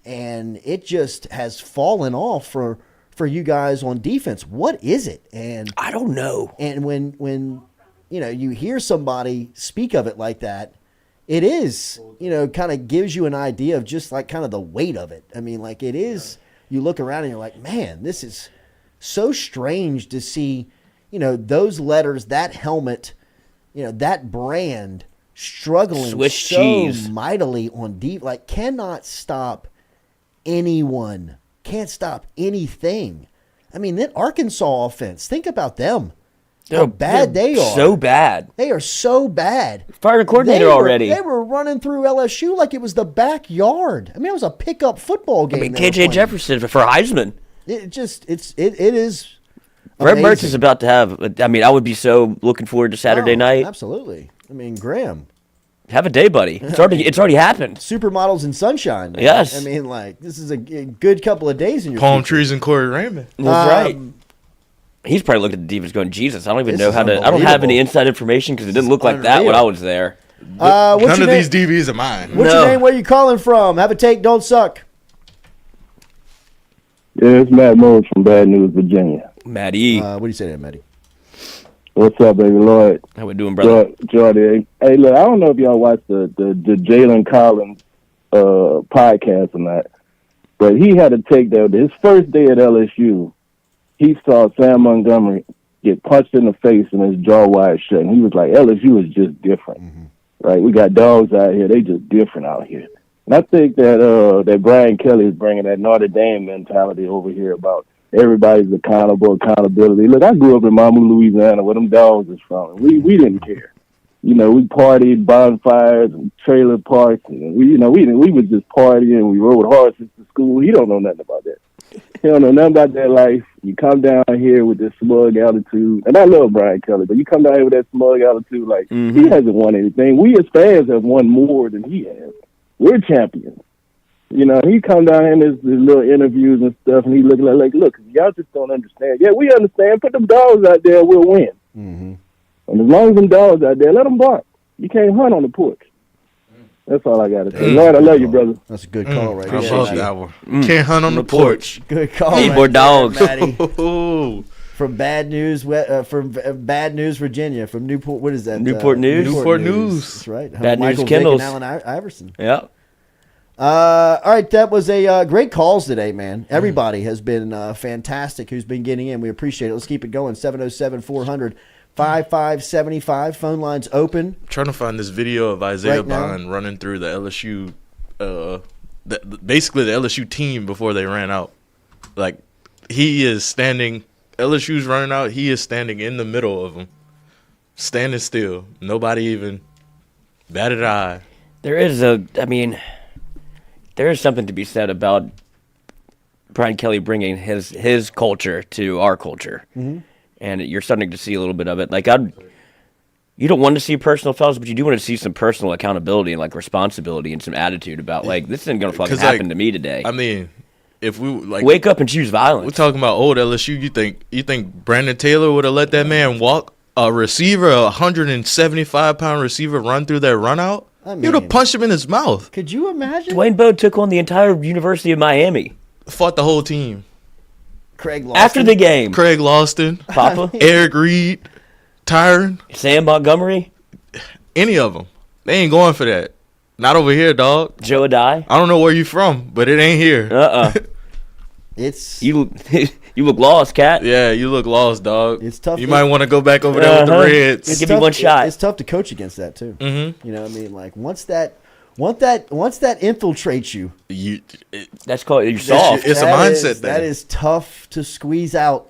and it just has fallen off for you guys on defense. What is it? And I don't know. And when you hear somebody speak of it like that, it is, kind of gives you an idea of just like kind of the weight of it. I mean, like it is. You look around and you're like, man, this is so strange to see, those letters, that helmet, that brand struggling Swiss so cheese. mightily on deep, like cannot stop anyone, can't stop anything. I mean, that Arkansas offense, think about them. How bad they are. So bad. They are so bad. Fired a coordinator already. They were running through LSU like it was the backyard. I mean, it was a pickup football game. I mean, KJ Jefferson for Heisman. It is. Brett Mertz is about to have. I mean, I would be so looking forward to Saturday night. Absolutely. I mean, Graham. Have a day, buddy. It's already happened. Supermodels in sunshine. Man. Yes. I mean, like this is a good couple of days in your Palm future. trees and Corey Raymond. That's right. He's probably looked at the defense going, Jesus, I don't even know how to. I don't have any inside information because it didn't look like that when I was there. None of these DBs are mine. What's your name? Where you calling from? Have a take, don't suck. Yeah, it's Matt Mose from Bad News, Virginia. Matty. What do you say there, Matty? What's up, baby Lloyd? How we doing, brother? Jordy. Hey, look, I don't know if y'all watched the Jalen Collins podcast or not, but he had a take there. His first day at LSU, he saw Sam Montgomery get punched in the face and his jaw wide shut. And he was like, LSU is just different. Mm-hmm. Right? We got dogs out here. They just different out here. And I think that Brian Kelly is bringing that Notre Dame mentality over here about everybody's accountability. Look, I grew up in Mamou, Louisiana, where them dogs is from. We didn't care. We partied, bonfires, and trailer parks. And we was just partying. We rode horses to school. He don't know nothing about that. He don't know nothing about that life. You come down here with this smug attitude, and I love Brian Kelly, but you come down here with that smug attitude like he hasn't won anything. We as fans have won more than he has. We're champions. He come down here in his little interviews and stuff, and he looking like, look, y'all just don't understand. Yeah, we understand. Put them dogs out there, we'll win. Mm-hmm. And as long as them dogs out there, let them bark. You can't hunt on the porch. That's all I got to say. Lord, I love you, brother. That's a good call right I there. love that one. Can't hunt on the porch. Good call. Need right more there, dogs. Matty. From Bad News, Bad News, Virginia. From Newport, what is that? Newport News. Newport News. That's right. Bad Michael News Vick Kindles. and Allen Iverson. Yeah. All right, that was a great calls today, man. Everybody has been fantastic who's been getting in. We appreciate it. Let's keep it going. 707-400-5575. Phone lines open. I'm trying to find this video of Isaiah Right now. Bond running through the LSU, basically the LSU team before they ran out. Like, he is standing, LSU's running out, he is standing in the middle of them, standing still. Nobody even batted an eye. There is something to be said about Brian Kelly bringing his culture to our culture. Mm-hmm. And you're starting to see a little bit of it. Like, you don't want to see personal fouls, but you do want to see some personal accountability and, like, responsibility and some attitude about, like, this isn't going to fucking happen to me today. I mean, if we, like... Wake up and choose violence. We're talking about old LSU. You think Brandon Taylor would have let that man walk a receiver, a 175-pound receiver, run through their run out, you'd have punched him in his mouth. Could you imagine? Dwayne Bowe took on the entire University of Miami. Fought the whole team. Craig Lawson. After the game. Craig Lawson. Papa. Eric Reed. Tyron. Sam Montgomery. Any of them. They ain't going for that. Not over here, dog. Joe Adai. I don't know where you from, but it ain't here. It's you look lost, Cat. Yeah, you look lost, dog. It's tough. You might want to go back over there with the Reds. Give me one shot. It's tough to coach against that too. Mm-hmm. You know what I mean? Like once that infiltrates you, that's called you're soft. It's a mindset thing. That is tough to squeeze out.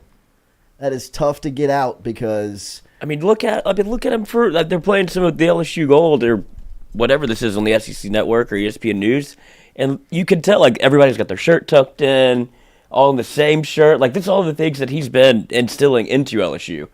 That is tough to get out because look at them for like they're playing some of the LSU Gold or whatever this is on the SEC Network or ESPN News, and you can tell like everybody's got their shirt tucked in, all in the same shirt. Like this, all the things that he's been instilling into LSU.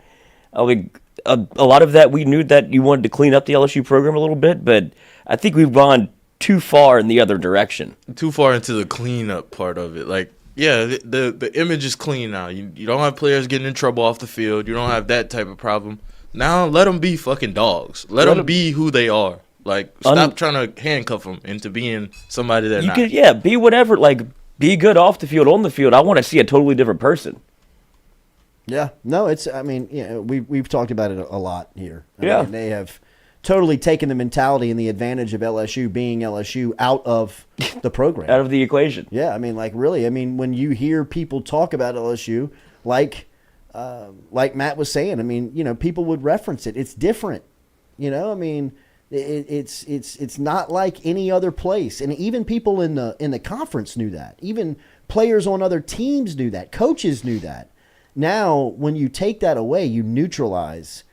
I mean, a lot of that we knew that you wanted to clean up the LSU program a little bit, but I think we've gone too far in the other direction. Too far into the cleanup part of it. Like, yeah, the image is clean now. You don't have players getting in trouble off the field. You don't have that type of problem. Now let them be fucking dogs. Let them be who they are. Like, stop trying to handcuff them into being somebody they're not. Be whatever. Like, be good off the field, on the field. I want to see a totally different person. Yeah, no, we've talked about it a lot here. I mean, they have totally taken the mentality and the advantage of LSU being LSU out of the program, out of the equation. Yeah, I mean, like really, I mean, when you hear people talk about LSU, like Matt was saying, I mean, you know, people would reference it. It's different, you know. I mean, it's not like any other place, and even people in the conference knew that. Even players on other teams knew that. Coaches knew that. Now, when you take that away, you neutralize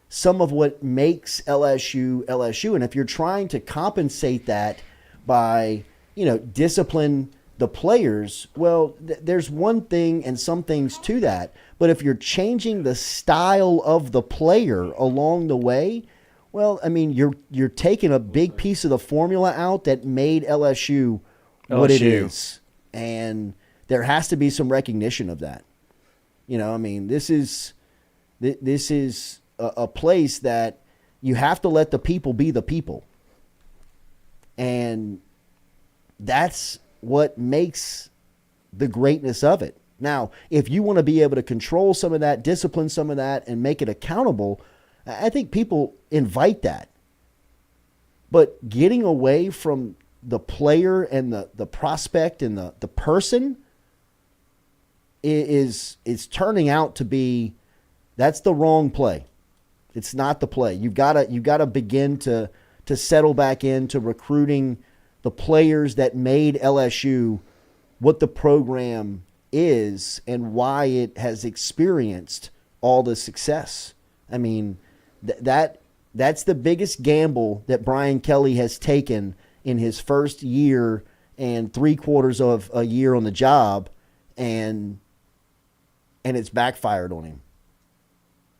some of what makes LSU LSU. And if you're trying to compensate that by, you know, discipline the players, well, there's one thing and some things to that. But if you're changing the style of the player along the way, well, I mean, you're taking a big piece of the formula out that made LSU what it is. And there has to be some recognition of that. You know, I mean, this is a place that you have to let the people be the people. And that's what makes the greatness of it. Now, if you want to be able to control some of that, discipline some of that, and make it accountable, I think people invite that. But getting away from the player and the prospect and the person is turning out to be, that's the wrong play. It's not the play. You've got to begin to settle back into recruiting the players that made LSU what the program is and why it has experienced all the success. I mean, that's the biggest gamble that Brian Kelly has taken in his first year and 3/4 of a year on the job, and it's backfired on him.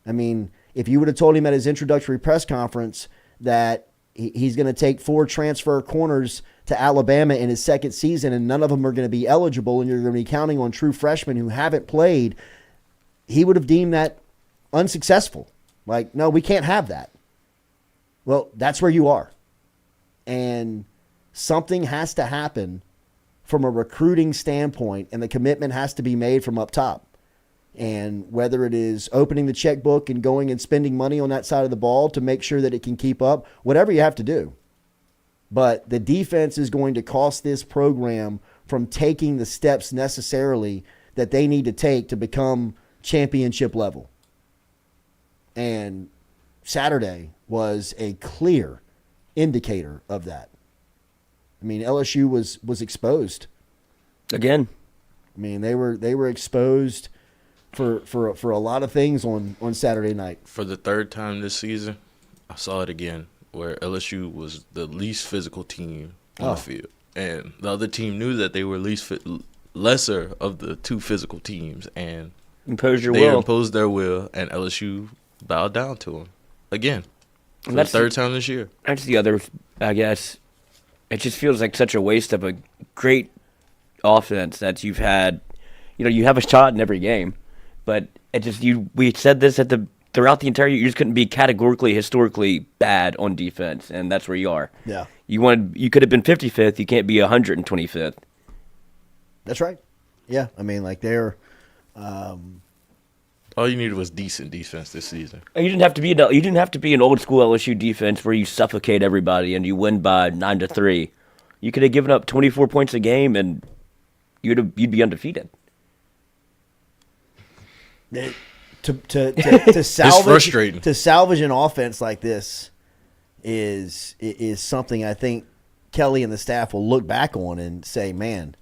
I mean, if you would have told him at his introductory press conference that he's going to take 4 transfer corners to Alabama in his second season and none of them are going to be eligible and you're going to be counting on true freshmen who haven't played, he would have deemed that unsuccessful. Like, no, we can't have that. Well, that's where you are. And something has to happen from a recruiting standpoint, and the commitment has to be made from up top. And whether it is opening the checkbook and going and spending money on that side of the ball to make sure that it can keep up, whatever you have to do. But the defense is going to cost this program from taking the steps necessarily that they need to take to become championship level. And Saturday was a clear indicator of that. I mean, LSU was exposed. Again. I mean, they were exposed for a lot of things on Saturday night. For the third time this season, I saw it again, where LSU was the least physical team on the field. And the other team knew that they were lesser of the two physical teams. And they imposed their will, and LSU bowed down to them again. For the third time this year. That's the other, I guess. It just feels like such a waste of a great offense that you've had. You know, you have a shot in every game. But we said this throughout the entire year. You just couldn't be categorically, historically bad on defense, and that's where you are. Yeah. You could have been 55th. You can't be 125th. That's right. Yeah, I mean, like they're. All you needed was decent defense this season. You didn't have to be an old school LSU defense where you suffocate everybody and you win by 9-3. You could have given up 24 points a game and you'd be undefeated. To salvage frustrating. To salvage an offense like this is something I think Kelly and the staff will look back on and say, man.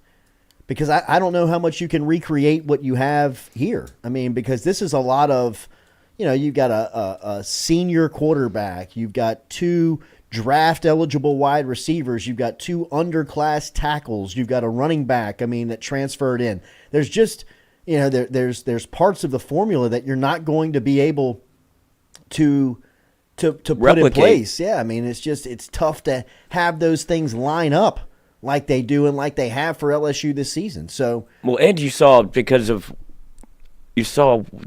Because I don't know how much you can recreate what you have here. I mean, because this is a lot of, you've got a senior quarterback. You've got 2 draft-eligible wide receivers. You've got 2 underclass tackles. You've got a running back, that transferred in. There's just, there's parts of the formula that you're not going to be able to put in place. Yeah, it's tough to have those things line up like they do and like they have for LSU this season. So and you saw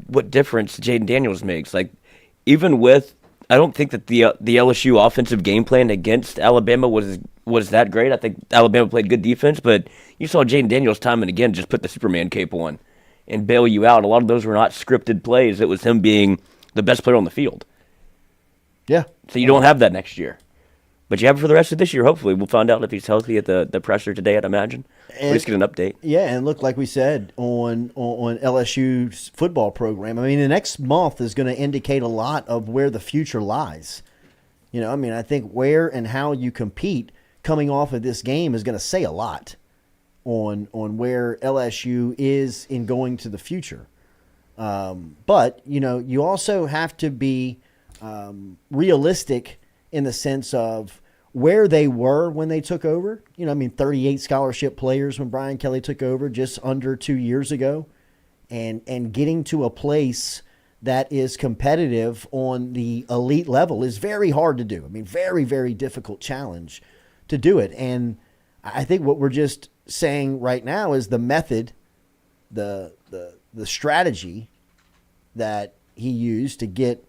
what difference Jaden Daniels makes. Like, even with, I don't think that the LSU offensive game plan against Alabama was that great. I think Alabama played good defense, but you saw Jaden Daniels time and again just put the Superman cape on and bail you out. A lot of those were not scripted plays. It was him being the best player on the field. Yeah. So you don't have that next year. But you have it for the rest of this year, hopefully. We'll find out if he's healthy at the presser today, I'd imagine. We'll just get an update. Yeah, and look, like we said, on LSU's football program, the next month is going to indicate a lot of where the future lies. I think where and how you compete coming off of this game is going to say a lot on where LSU is in going to the future. But, you also have to be realistic in the sense of where they were when they took over. 38 scholarship players when Brian Kelly took over just under 2 years ago, and getting to a place that is competitive on the elite level is very hard to do. Very, very difficult challenge to do it. And I think what we're just saying right now is the method, the strategy that he used to get.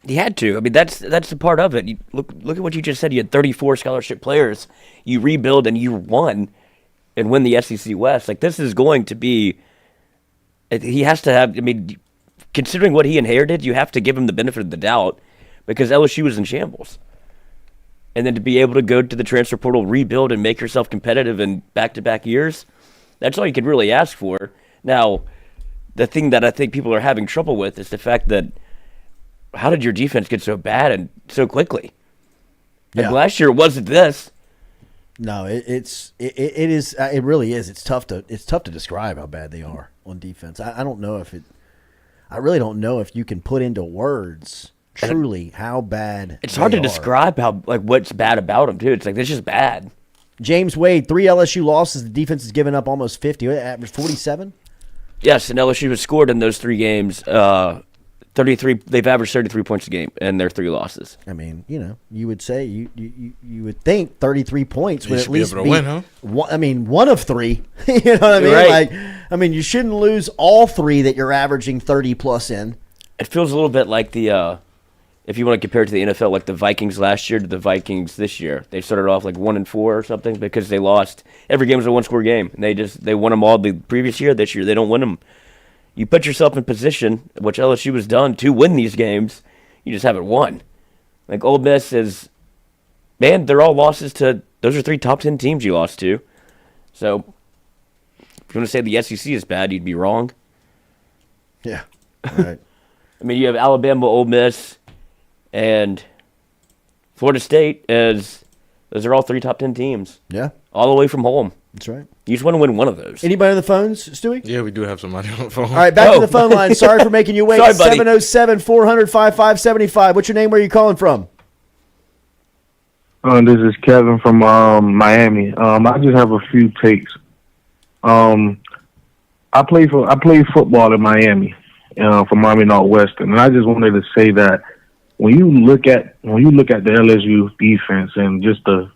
He had to. That's the part of it. Look at what you just said. You had 34 scholarship players. You rebuild and you won and win the SEC West. Like, this is going to be. He has to have. Considering what he inherited, you have to give him the benefit of the doubt because LSU was in shambles. And then to be able to go to the transfer portal, rebuild, and make yourself competitive in back-to-back years, that's all you could really ask for. Now, the thing that I think people are having trouble with is the fact that. How did your defense get so bad and so quickly? Like, last year it wasn't this. No, it is. It really is. It's tough to describe how bad they are on defense. I don't know if it. I really don't know if you can put into words truly how bad. It's hard to describe how what's bad about them too. It's like, it's just bad. James Wade, 3 LSU losses. The defense has given up almost 50. Average 47. Yes, and LSU has scored in those 3 games. 33. They've averaged 33 points a game in their 3 losses. You would say you would think 33 points would at least be able to win, huh? One of 3. You know what I mean? Right. You shouldn't lose all 3 that you're averaging 30 plus in. It feels a little bit like the if you want to compare it to the NFL, like the Vikings last year to the Vikings this year. They started off like 1-4 or something because they lost. Every game was a 1-score game. And they won them all the previous year. This year they don't win them. You put yourself in position, which LSU has done, to win these games. You just haven't won. Like, Ole Miss is, man, they're all losses to, those are 3 top 10 teams you lost to. So, if you want to say the SEC is bad, you'd be wrong. Yeah. All right. You have Alabama, Ole Miss, and Florida State as, those are all 3 top 10 teams. Yeah. All the way from home. That's right. You just want to win one of those. Anybody on the phones, Stewie? Yeah, we do have somebody on the phone. All right, back to the phone line. Sorry for making you wait. Sorry, buddy. 707-400-5575. What's your name? Where are you calling from? This is Kevin from Miami. I just have a few takes. I played football in Miami for Miami Northwestern, and I just wanted to say that when you look at the LSU defense and just the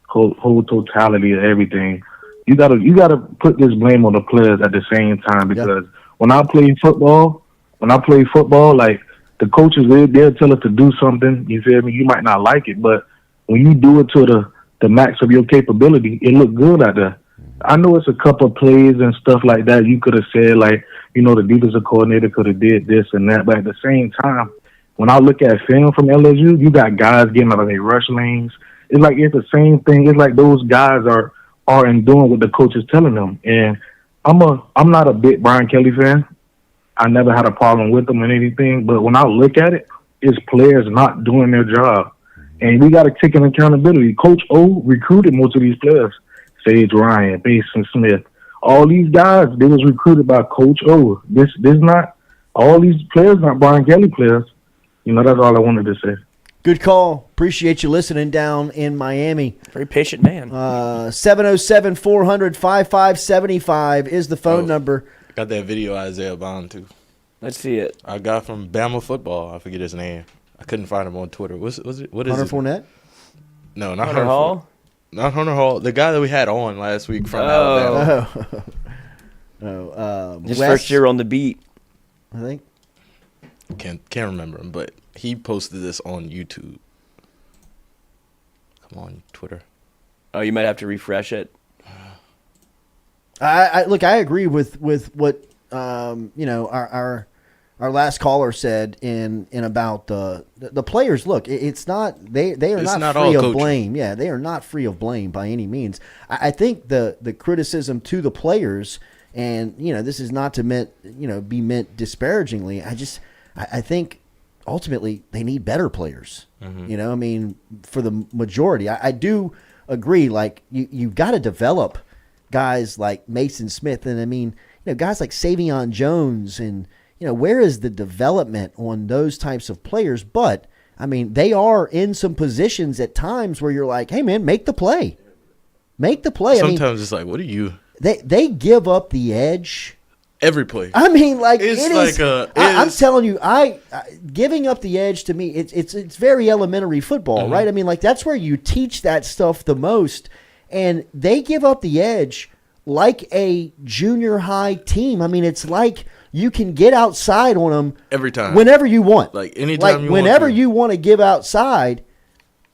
whole totality of everything, you gotta put this blame on the players at the same time, because when I played football, when I play football, like the coaches, they'll tell us to do something. You feel me? You might not like it, but when you do it to the max of your capability, it look good out there. I know it's a couple of plays and stuff like that. You could have said, like, you know, the defensive coordinator could have did this and that, but at the same time, when I look at film from LSU, you got guys getting out of their rush lanes. It's like it's the same thing. It's like those guys are and doing what the coach is telling them. And I'm not a big Brian Kelly fan. I never had a problem with him and anything, but when I look at it, it's players not doing their job. And we got to take an accountability. Coach O recruited most of these players. Sage Ryan, Mason Smith, all these guys, they was recruited by Coach O. This not, all these players not Brian Kelly players. You know, that's all I wanted to say. Good call. Appreciate you listening down in Miami. Very patient man. 707-400-5575 is the phone number. Got that video Isaiah Bond too. Let's see it. I got from Bama football. I forget his name. I couldn't find him on Twitter. What is it? Hunter Fournette? No, not Hunter Hall. Not Hunter Hall. The guy that we had on last week from Alabama. His first year on the beat, I think. Can't remember him, but he posted this on YouTube. Come on, Twitter. Oh, you might have to refresh it. I agree with what you know, our last caller said in about the players. Look, it's not they are not free of blame. Yeah, they are not free of blame by any means. I think the criticism to the players, and you know, this is not to be meant disparagingly. I think ultimately they need better players. Mm-hmm. You know, I mean, for the majority, I do agree. Like you've got to develop guys like Mason Smith, and I mean, you know, guys like Savion Jones, and you know, where is the development on those types of players? But I mean, they are in some positions at times where you're like, hey man, make the play. Sometimes it's like, what are you? They give up the edge. Every play. I mean, like it's I'm telling you, giving up the edge to me, it's very elementary football, Mm-hmm. right? I mean, like that's where you teach that stuff the most, and they give up the edge like a junior high team. I mean, it's like you can get outside on them every time, whenever you want, like anytime, whenever you want to give outside.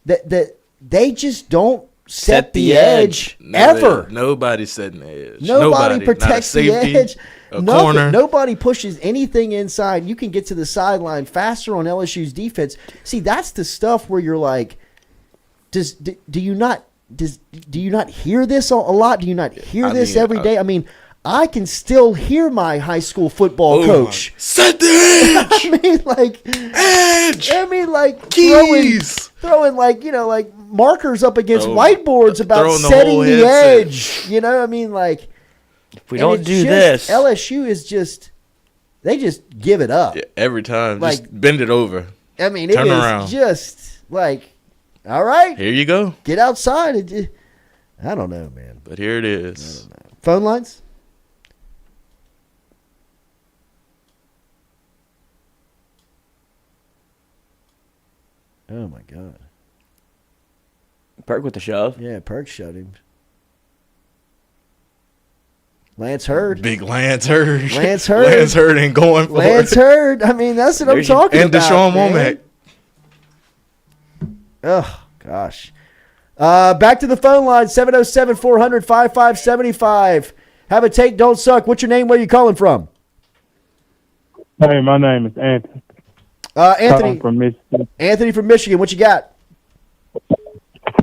That they just don't set the edge ever. Nobody's setting the edge. Nobody protects not a safety, the edge. A corner. Nobody pushes anything inside. You can get to the sideline faster on LSU's defense. See, that's the stuff where you're like, do you not hear this a lot? Do you not hear this every day? I mean, I can still hear my high school football coach. Set the edge. I mean, like edge. I mean, like keys. Throwing like, you know, like markers up against whiteboards about setting the edge. You know, I mean, like, if we don't do this, LSU is just, they just give it up. Yeah, every time. Like, just bend it over. I mean, Turn it is around. just like, all right. Here you go. Get outside. I don't know, man. But here it is. Phone lines? Oh, my God. Perk with the shove. Yeah, Perk shoved him. Lance Hurd. Big Lance Hurd. Lance Hurd. Lance Hurd ain't going for Lance it. Hurd. I mean, that's what I'm talking and about. Deshaun man. Womack. Oh, gosh. Back to the phone line, 707-400-5575. Have a take, don't suck. What's your name? Where you calling from? Hey, my name is Anthony. Anthony from Michigan. Anthony from Michigan. What you got?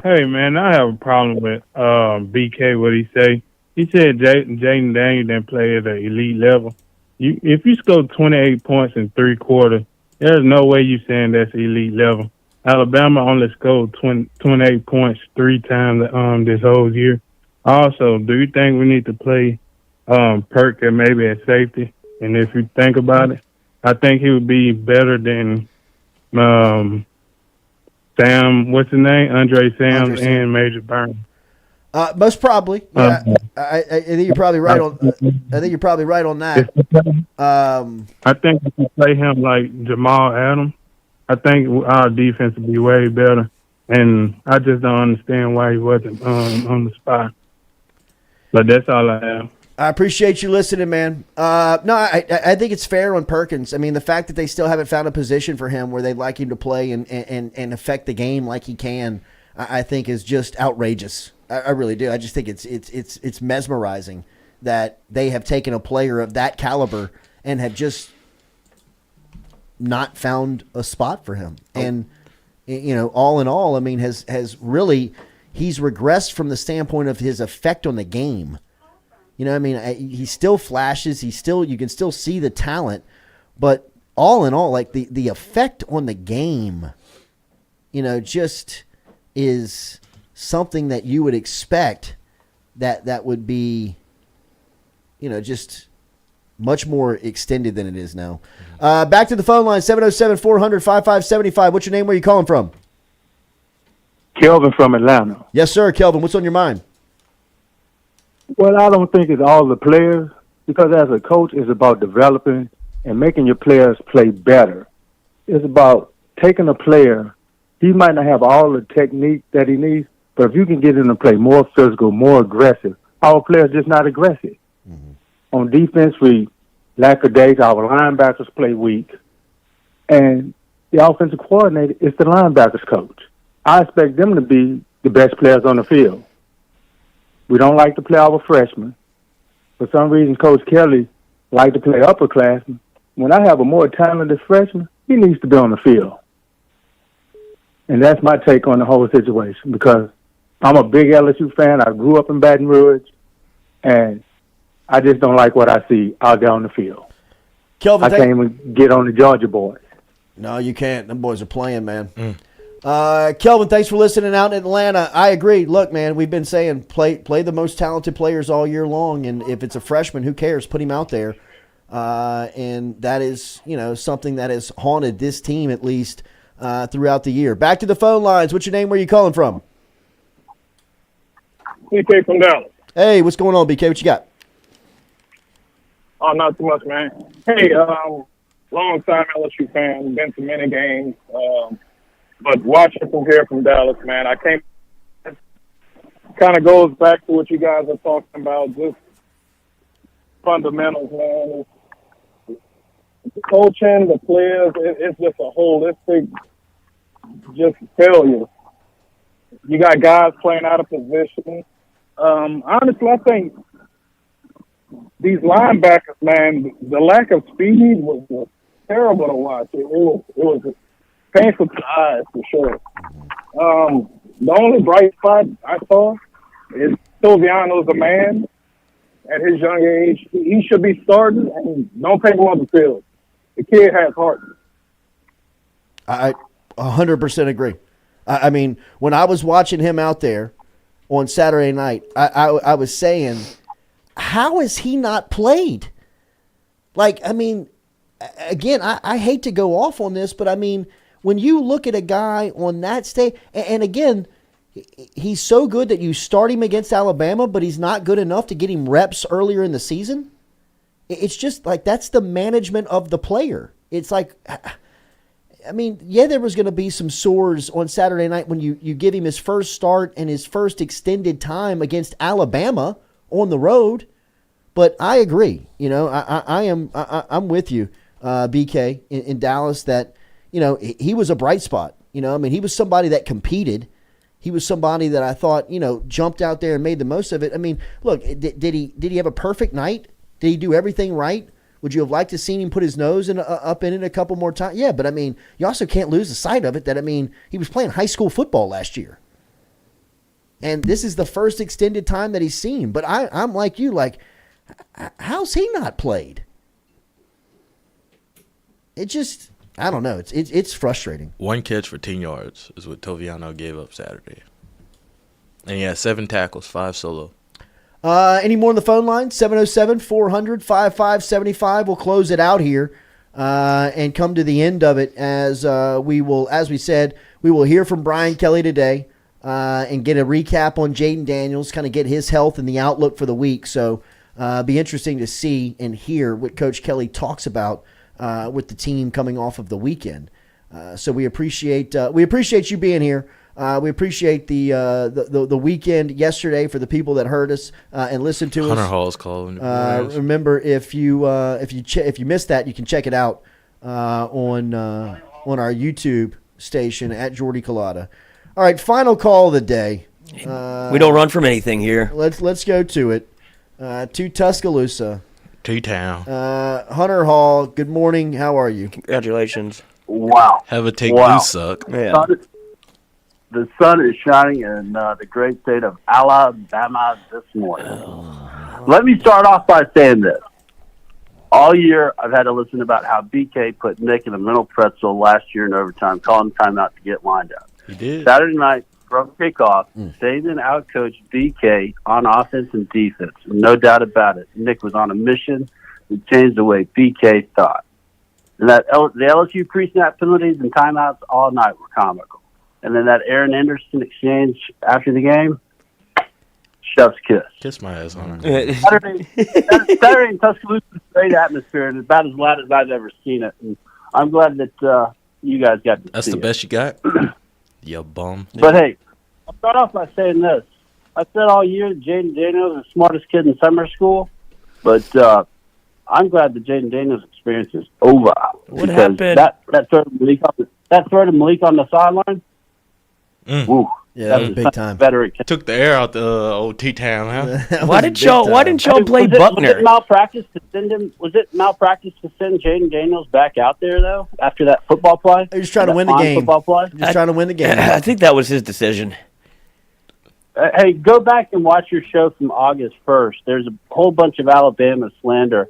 Hey, man, I have a problem with BK, what he say. He said Jaden Daniel didn't play at an elite level. If you score 28 points in 3 quarters, there's no way you saying that's elite level. Alabama only scored 28 points 3 times this whole year. Also, do you think we need to play Perk at maybe at safety? And if you think about it, I think he would be better than Sam, what's his name? Andre Sam and Major Burns. Most probably. Yeah, I think you're probably right on. I think you're probably right on that. I think if you play him like Jamal Adams, I think our defense would be way better. And I just don't understand why he wasn't on the spot. But that's all I have. I appreciate you listening, man. No, I think it's fair on Perkins. I mean, the fact that they still haven't found a position for him where they'd like him to play and affect the game like he can, I think is just outrageous. I really do. I just think it's mesmerizing that they have taken a player of that caliber and have just not found a spot for him. And, all in all, I mean, has really, he's regressed from the standpoint of his effect on the game. I mean, he still flashes. You can still see the talent, but all in all, like the effect on the game, just is something that you would expect that would be, just much more extended than it is now. Back to the phone line, 707-400-5575. What's your name? Where are you calling from? Kelvin from Atlanta. Yes, sir, Kelvin. What's on your mind? Well, I don't think it's all the players, because as a coach, it's about developing and making your players play better. It's about taking a player. He might not have all the technique that he needs, but if you can get him to play more physical, more aggressive, our players just not aggressive. Mm-hmm. On defense, we lackadaisical. Our linebackers play weak. And the offensive coordinator is the linebackers coach. I expect them to be the best players on the field. We don't like to play our freshmen. For some reason, Coach Kelly likes to play upperclassmen. When I have a more talented freshman, he needs to be on the field. And that's my take on the whole situation, because I'm a big LSU fan. I grew up in Baton Rouge, and I just don't like what I see out there on the field. Kelvin, I can't even get on the Georgia boys. No, you can't. Them boys are playing, man. Kelvin, thanks for listening out in Atlanta. I agree. Look, man, we've been saying play the most talented players all year long, and if it's a freshman, who cares? Put him out there. And that is, something that has haunted this team at least throughout the year. Back to the phone lines. What's your name? Where are you calling from? BK from Dallas. Hey, what's going on, BK? What you got? Oh, not too much, man. Hey, long-time LSU fan, been to many games. But watching from here from Dallas, man, I can't. Kind of goes back to what you guys are talking about, just fundamentals, man. The coaching, the players, it's just a holistic, just failure. You got guys playing out of position. Honestly, I think these linebackers, man, the lack of speed was terrible to watch. It was painful to the eyes, for sure. The only bright spot I saw is Silviano's a man at his young age. He should be starting, and don't take him on the field. The kid has heart. I 100% agree. I mean, when I was watching him out there on Saturday night, I was saying, how has he not played? Like, I mean, again, I hate to go off on this, but I mean, when you look at a guy on that stage, and again, he's so good that you start him against Alabama, but he's not good enough to get him reps earlier in the season. It's just like, that's the management of the player. It's like, I mean, yeah, there was going to be some sores on Saturday night when you give him his first start and his first extended time against Alabama on the road. But I agree. I'm with you, BK, in Dallas, that, he was a bright spot. I mean, he was somebody that competed. He was somebody that I thought, jumped out there and made the most of it. I mean, look, did he have a perfect night? Did he do everything right? Would you have liked to seen him put his nose up in it a couple more times? Yeah, but I mean, you also can't lose the sight of it that, I mean, he was playing high school football last year. And this is the first extended time that he's seen. But I'm like you, like, how's he not played? It just, I don't know. It's frustrating. 1 catch for 10 yards is what Toviano gave up Saturday. And he had 7 tackles, 5 solo. Any more on the phone line? 707-400-5575. We'll close it out here and come to the end of it as we said, we will hear from Brian Kelly today and get a recap on Jaden Daniels, kind of get his health and the outlook for the week. So be interesting to see and hear what Coach Kelly talks about with the team coming off of the weekend. So we appreciate you being here. We appreciate the weekend yesterday for the people that heard us and listened to Hunter us. Hall's calling. Remember, if you missed that, you can check it out on our YouTube station at Jordy Culotta. All right, final call of the day. We don't run from anything here. Let's go to it. To Tuscaloosa. T-Town. Hunter Hall, good morning. How are you? Congratulations. Wow. Have a take Wow. you suck. Yeah. The sun is shining in the great state of Alabama this morning. Let me start off by saying this. All year, I've had to listen about how BK put Nick in a mental pretzel last year in overtime, calling timeout to get lined up. He did. Saturday night, from kickoff, Saban outcoached BK on offense and defense. No doubt about it. Nick was on a mission to change the way BK thought. And the LSU pre-snap penalties and timeouts all night were comical. And then that Aaron Anderson exchange after the game, chef's kiss. Kiss my ass, Hunter. Saturday in Tuscaloosa was a great atmosphere and about as loud as I've ever seen it. And I'm glad that you guys got to That's see the it. best you got? You bum. But hey, I'll start off by saying this. I said all year that Jaden Daniels is the smartest kid in summer school, but I'm glad that Jaden Daniels' experience is over. What happened? That throw to Malik on the sideline. Woo. Yeah, that was big time. Better. Took the air out the old T-Town, huh? Why didn't y'all play Buckner? Was it malpractice to send him? Was it malpractice to send Jaden Daniels back out there though after that football play? He was trying to win the game. Football play. Just trying to win the game. I think that was his decision. Hey, go back and watch your show from August 1st. There's a whole bunch of Alabama slander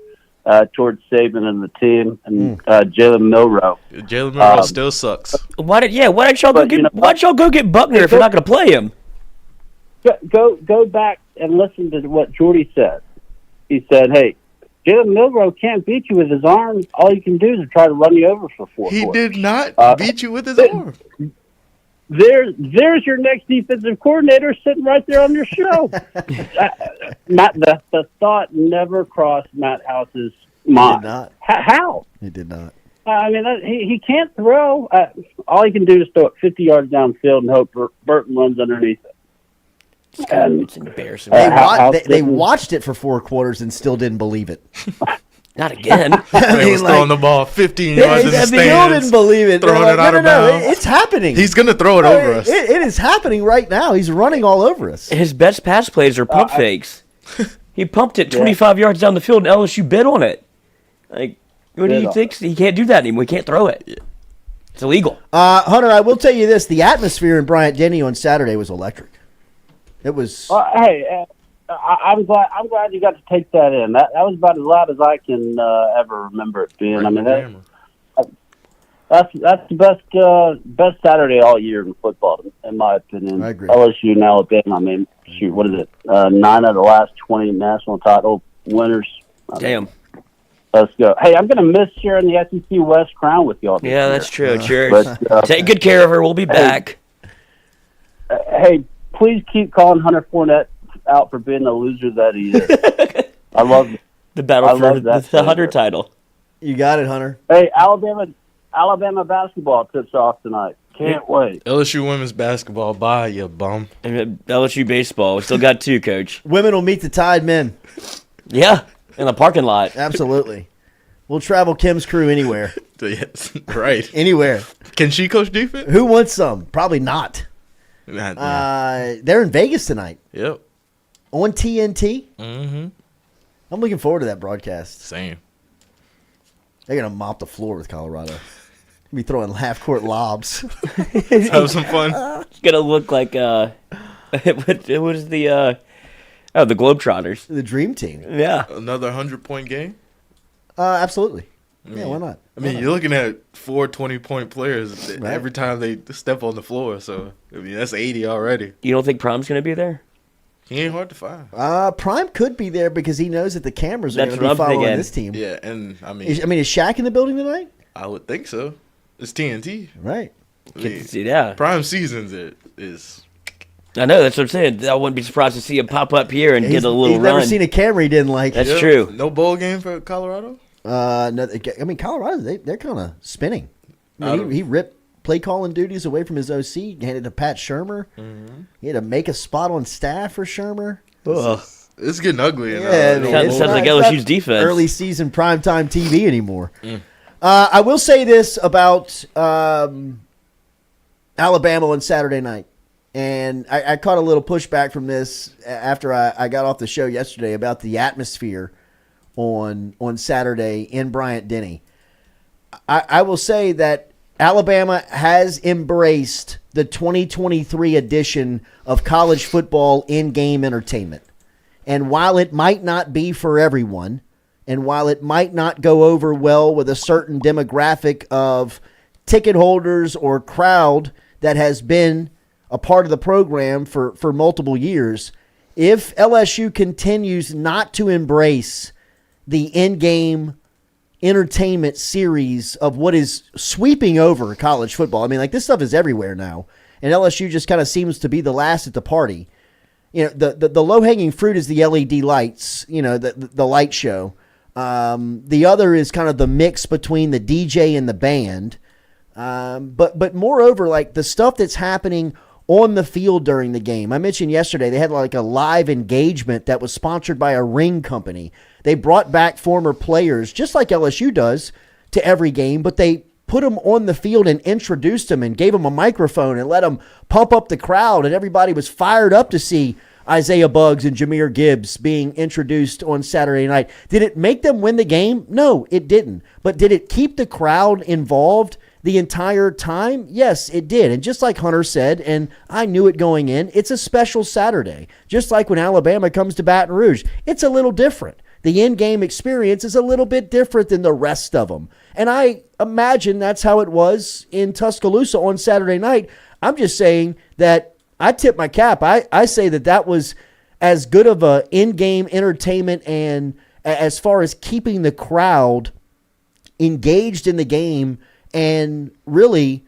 towards Saban and the team and Jalen Milroe. Jalen Milroe still sucks. Why didn't y'all go get Buckner if you're not going to play him? Go back and listen to what Jordy said. He said, "Hey, Jalen Milroe can't beat you with his arm. All you can do is try to run you over for 4 He quarters." did not beat you with his arm. There's your next defensive coordinator sitting right there on your show. Matt, the thought never crossed Matt House's mind. He did not. How? He did not. I mean, he can't throw. All he can do is throw it 50 yards downfield and hope Burton runs underneath it. And, it's embarrassing. They watched it for 4 quarters and still didn't believe it. Not again. He was throwing the ball 15 yards in the stands. Y'all didn't believe it. Throwing it out of bounds. It's happening. He's going to throw it over us. It is happening right now. He's running all over us. His best pass plays are pump fakes. He pumped it 25 yards down the field, and LSU bid on it. Like, what do you think? He can't do that anymore. He can't throw it. It's illegal. Hunter, I will tell you this: the atmosphere in Bryant-Denny on Saturday was electric. It was. Hey, I'm glad you got to take that in. That was about as loud as I can ever remember it being. I mean, that's the best Saturday all year in football, in my opinion. I agree. LSU and Alabama. I mean, shoot, what is it? 9 out of the last 20 national title winners. Damn. Let's go. Hey, I'm going to miss sharing the SEC West crown with y'all. Yeah, that's true. Cheers. Take good care of her. We'll be back. Hey, please keep calling Hunter Fournette out for being the loser that he is. I love the battle for the Hunter title. You got it, Hunter. Hey, Alabama basketball tips off tonight. Can't wait. LSU women's basketball, bye, you bum. And LSU baseball. We still got 2, Coach. Women will meet the Tide men. Yeah, in the parking lot. Absolutely. We'll travel Kim's crew anywhere. Yes, right. Anywhere. Can she coach defense? Who wants some? Probably not. They're in Vegas tonight. Yep. On TNT. Mm-hmm. I'm looking forward to that broadcast. Same. They're going to mop the floor with Colorado. Be throwing half-court lobs. Have some fun. It's going to look like, what was the Globetrotters. The Dream Team. Yeah. Another 100-point game? Absolutely. I mean, yeah, why not? I mean, you're looking at 4 20-point players every time they step on the floor. So, I mean, that's 80 already. You don't think Prime's going to be there? He ain't hard to find. Prime could be there because he knows that the cameras are going to be following this team. Yeah, and I mean... Is Shaq in the building tonight? I would think so. It's TNT. Right. Yeah. Prime seasons is... I know, that's what I'm saying. I wouldn't be surprised to see him pop up here and get a little He's run. never seen a camera he didn't like. That's true. No bowl game for Colorado? No, I mean, Colorado, they're kind of spinning. I mean, he ripped play calling duties away from his OC, handed to Pat Shurmur. Mm-hmm. He had to make a spot on staff for Shurmur. It's getting ugly. Yeah, sounds like LSU's defense. Early season primetime TV anymore. I will say this about Alabama on Saturday night. And I caught a little pushback from this after I got off the show yesterday about the atmosphere on Saturday in Bryant-Denny. I will say that Alabama has embraced the 2023 edition of college football in-game entertainment. And while it might not be for everyone, and while it might not go over well with a certain demographic of ticket holders or crowd that has been a part of the program for multiple years, if LSU continues not to embrace the in-game entertainment series of what is sweeping over college football, I mean, like, this stuff is everywhere now, and LSU just kind of seems to be the last at the party. You know, the low-hanging fruit is the LED lights, you know, the light show. The other is kind of the mix between the DJ and the band. But moreover, like, the stuff that's happening on the field during the game. I mentioned yesterday they had like a live engagement that was sponsored by a ring company. They brought back former players, just like LSU does, to every game, but they put them on the field and introduced them and gave them a microphone and let them pump up the crowd, and everybody was fired up to see Isaiah Buggs and Jahmyr Gibbs being introduced on Saturday night. Did it make them win the game? No, it didn't. But did it keep the crowd involved the entire time? Yes, it did. And just like Hunter said, and I knew it going in, it's a special Saturday. Just like when Alabama comes to Baton Rouge, it's a little different. The in-game experience is a little bit different than the rest of them. And I imagine that's how it was in Tuscaloosa on Saturday night. I'm just saying that I tip my cap. I say that was as good of a in-game entertainment, and as far as keeping the crowd engaged in the game and really,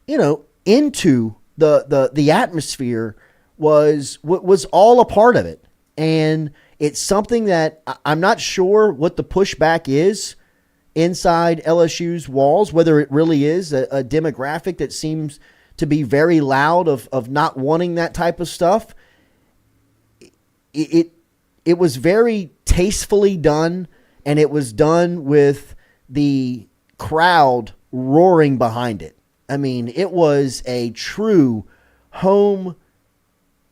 you know, into the atmosphere was all a part of it. And it's something that I'm not sure what the pushback is inside LSU's walls, whether it really is a demographic that seems to be very loud of not wanting that type of stuff. It was very tastefully done, and it was done with the crowd roaring behind it. I mean, it was a true home.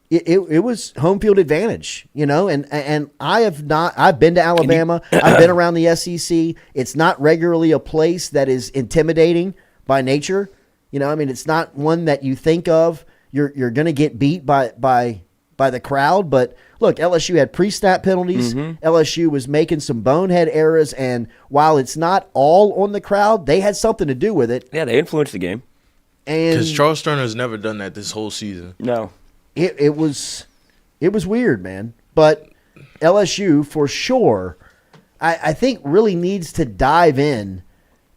It was home field advantage, you know, and I've been to Alabama. I've been around the SEC. It's not regularly a place that is intimidating by nature. You know, I mean, it's not one that you think of. You're going to get beat by the crowd. But look, LSU had pre-snap penalties. Mm-hmm. LSU was making some bonehead errors, and while it's not all on the crowd, they had something to do with it. Yeah, they influenced the game. And because Charles Turner's never done that this whole season. No, it was weird, man. But LSU for sure, I think really needs to dive in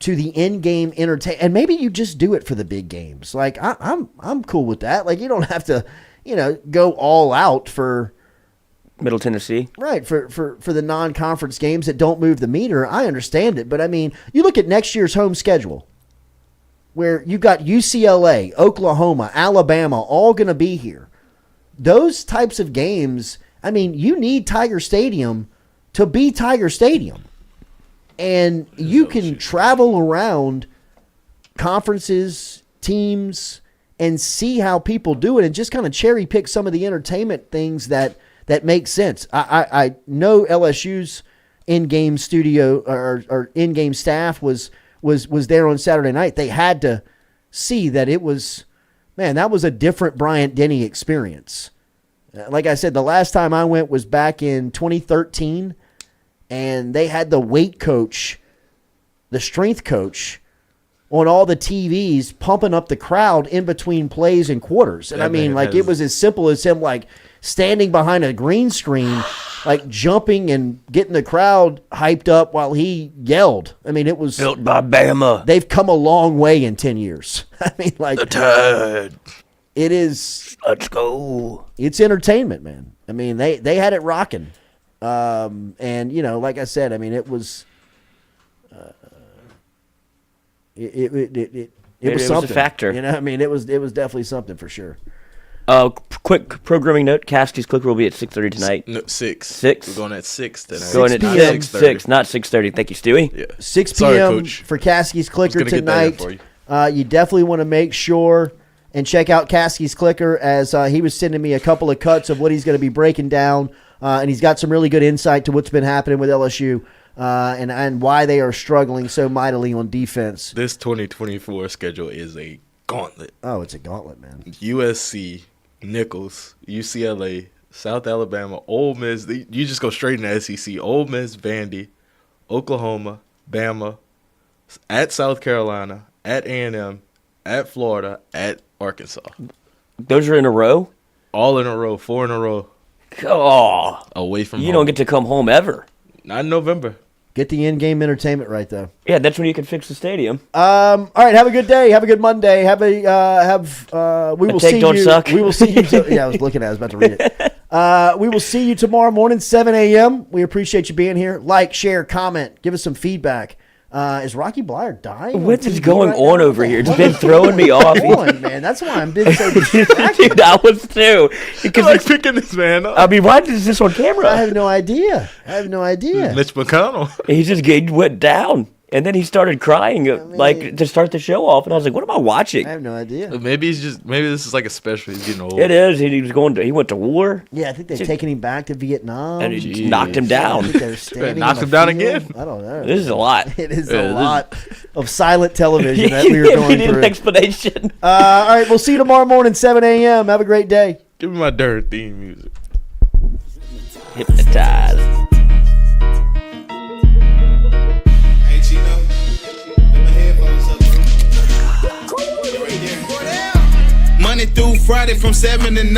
to the in-game entertainment, and maybe you just do it for the big games. Like I'm cool with that. Like, you don't have to, you know, go all out for Middle Tennessee, right? For the non-conference games that don't move the meter. I understand it, but I mean, you look at next year's home schedule, where you got UCLA, Oklahoma, Alabama, all going to be here. Those types of games, I mean, you need Tiger Stadium to be Tiger Stadium. And you can travel around conferences, teams, and see how people do it and just kind of cherry pick some of the entertainment things that make sense. I know LSU's in-game studio or in-game staff was there on Saturday night. They had to see that it was, man, that was a different Bryant-Denny experience. Like I said, the last time I went was back in 2013, and they had the weight coach, the strength coach, on all the TVs pumping up the crowd in between plays and quarters. And I mean, like, it was as simple as him, like, standing behind a green screen, like jumping and getting the crowd hyped up while he yelled. I mean, it was built by Bama. They've come a long way in 10 years. I mean, like, the Tide. It is. Let's go. It's entertainment, man. I mean, they had it rocking. And, you know, like I said, I mean, it was, it It was a something. factor. You know, I mean, it was definitely something for sure. Quick programming note: Caskey's Clicker will be at 6:30 tonight. No, 6. 6. We're going at 6 tonight. Going at 6 6, not 6:30. Thank you, Stewie. Yeah. 6 Sorry, p.m. Coach. for Caskey's Clicker gonna get that in tonight. for you. You definitely want to make sure and check out Caskey's Clicker, as he was sending me a couple of cuts of what he's going to be breaking down, and he's got some really good insight to what's been happening with LSU and why they are struggling so mightily on defense. This 2024 schedule is a gauntlet. Oh, it's a gauntlet, man. USC, Nicholls, UCLA, South Alabama, Ole Miss. You just go straight into SEC. Ole Miss, Vandy, Oklahoma, Bama, at South Carolina, at A&M, at Florida, at Arkansas. Those are in a row? All in a row, 4 in a row. Oh, away from you home. don't get to come home ever. Not in November. Get the in-game entertainment right, though. Yeah, that's when you can fix the stadium. All right, have a good day. Have a good Monday. We will see don't you. suck. We will see you. Yeah, I was looking at it. I was about to read it. We will see you tomorrow morning, 7 a.m. We appreciate you being here. Like, share, comment. Give us some feedback. Is Rocky Blyer dying? What is going on over here? It's been throwing me off. Man, that's why I'm being so distracted. Dude, I was too. Because like picking this man up. I mean, why is this on camera? I have no idea. Mitch McConnell. He went down. And then he started crying, to start the show off. And I was like, what am I watching? I have no idea. Maybe this is like a special. He's getting old. It is. He went to war. Yeah, I think they've taken him back to Vietnam. And he knocked him down. I think they're standing Knocked on him the down field. again. I don't know. This is a lot. It is a lot of silent television that we are We going need through. an explanation. All right, we'll see you tomorrow morning, 7 a.m. Have a great day. Give me my dirt theme music. Hypnotized. Hey, Chino. Put my headphones up, bro. You're right there. Monday through Friday from 7 to 9.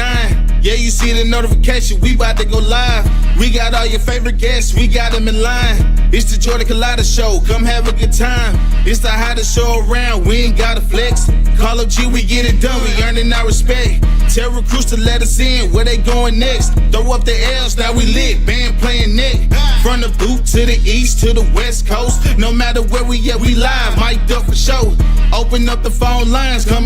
Yeah, you see the notification. We about to go live. We got all your favorite guests. We got them in line. It's the Jordy Culotta Show. Come have a good time. It's the hottest show around. We ain't got to flex. Call up G, we get it done. We earning our respect. Tell recruits to let us in. Where they going next? Throw up the L's. Now we lit. Band playing neck. From the boot to the east to the west coast. No matter where we at, we live. Mic'd up for show. Open up the phone lines. Come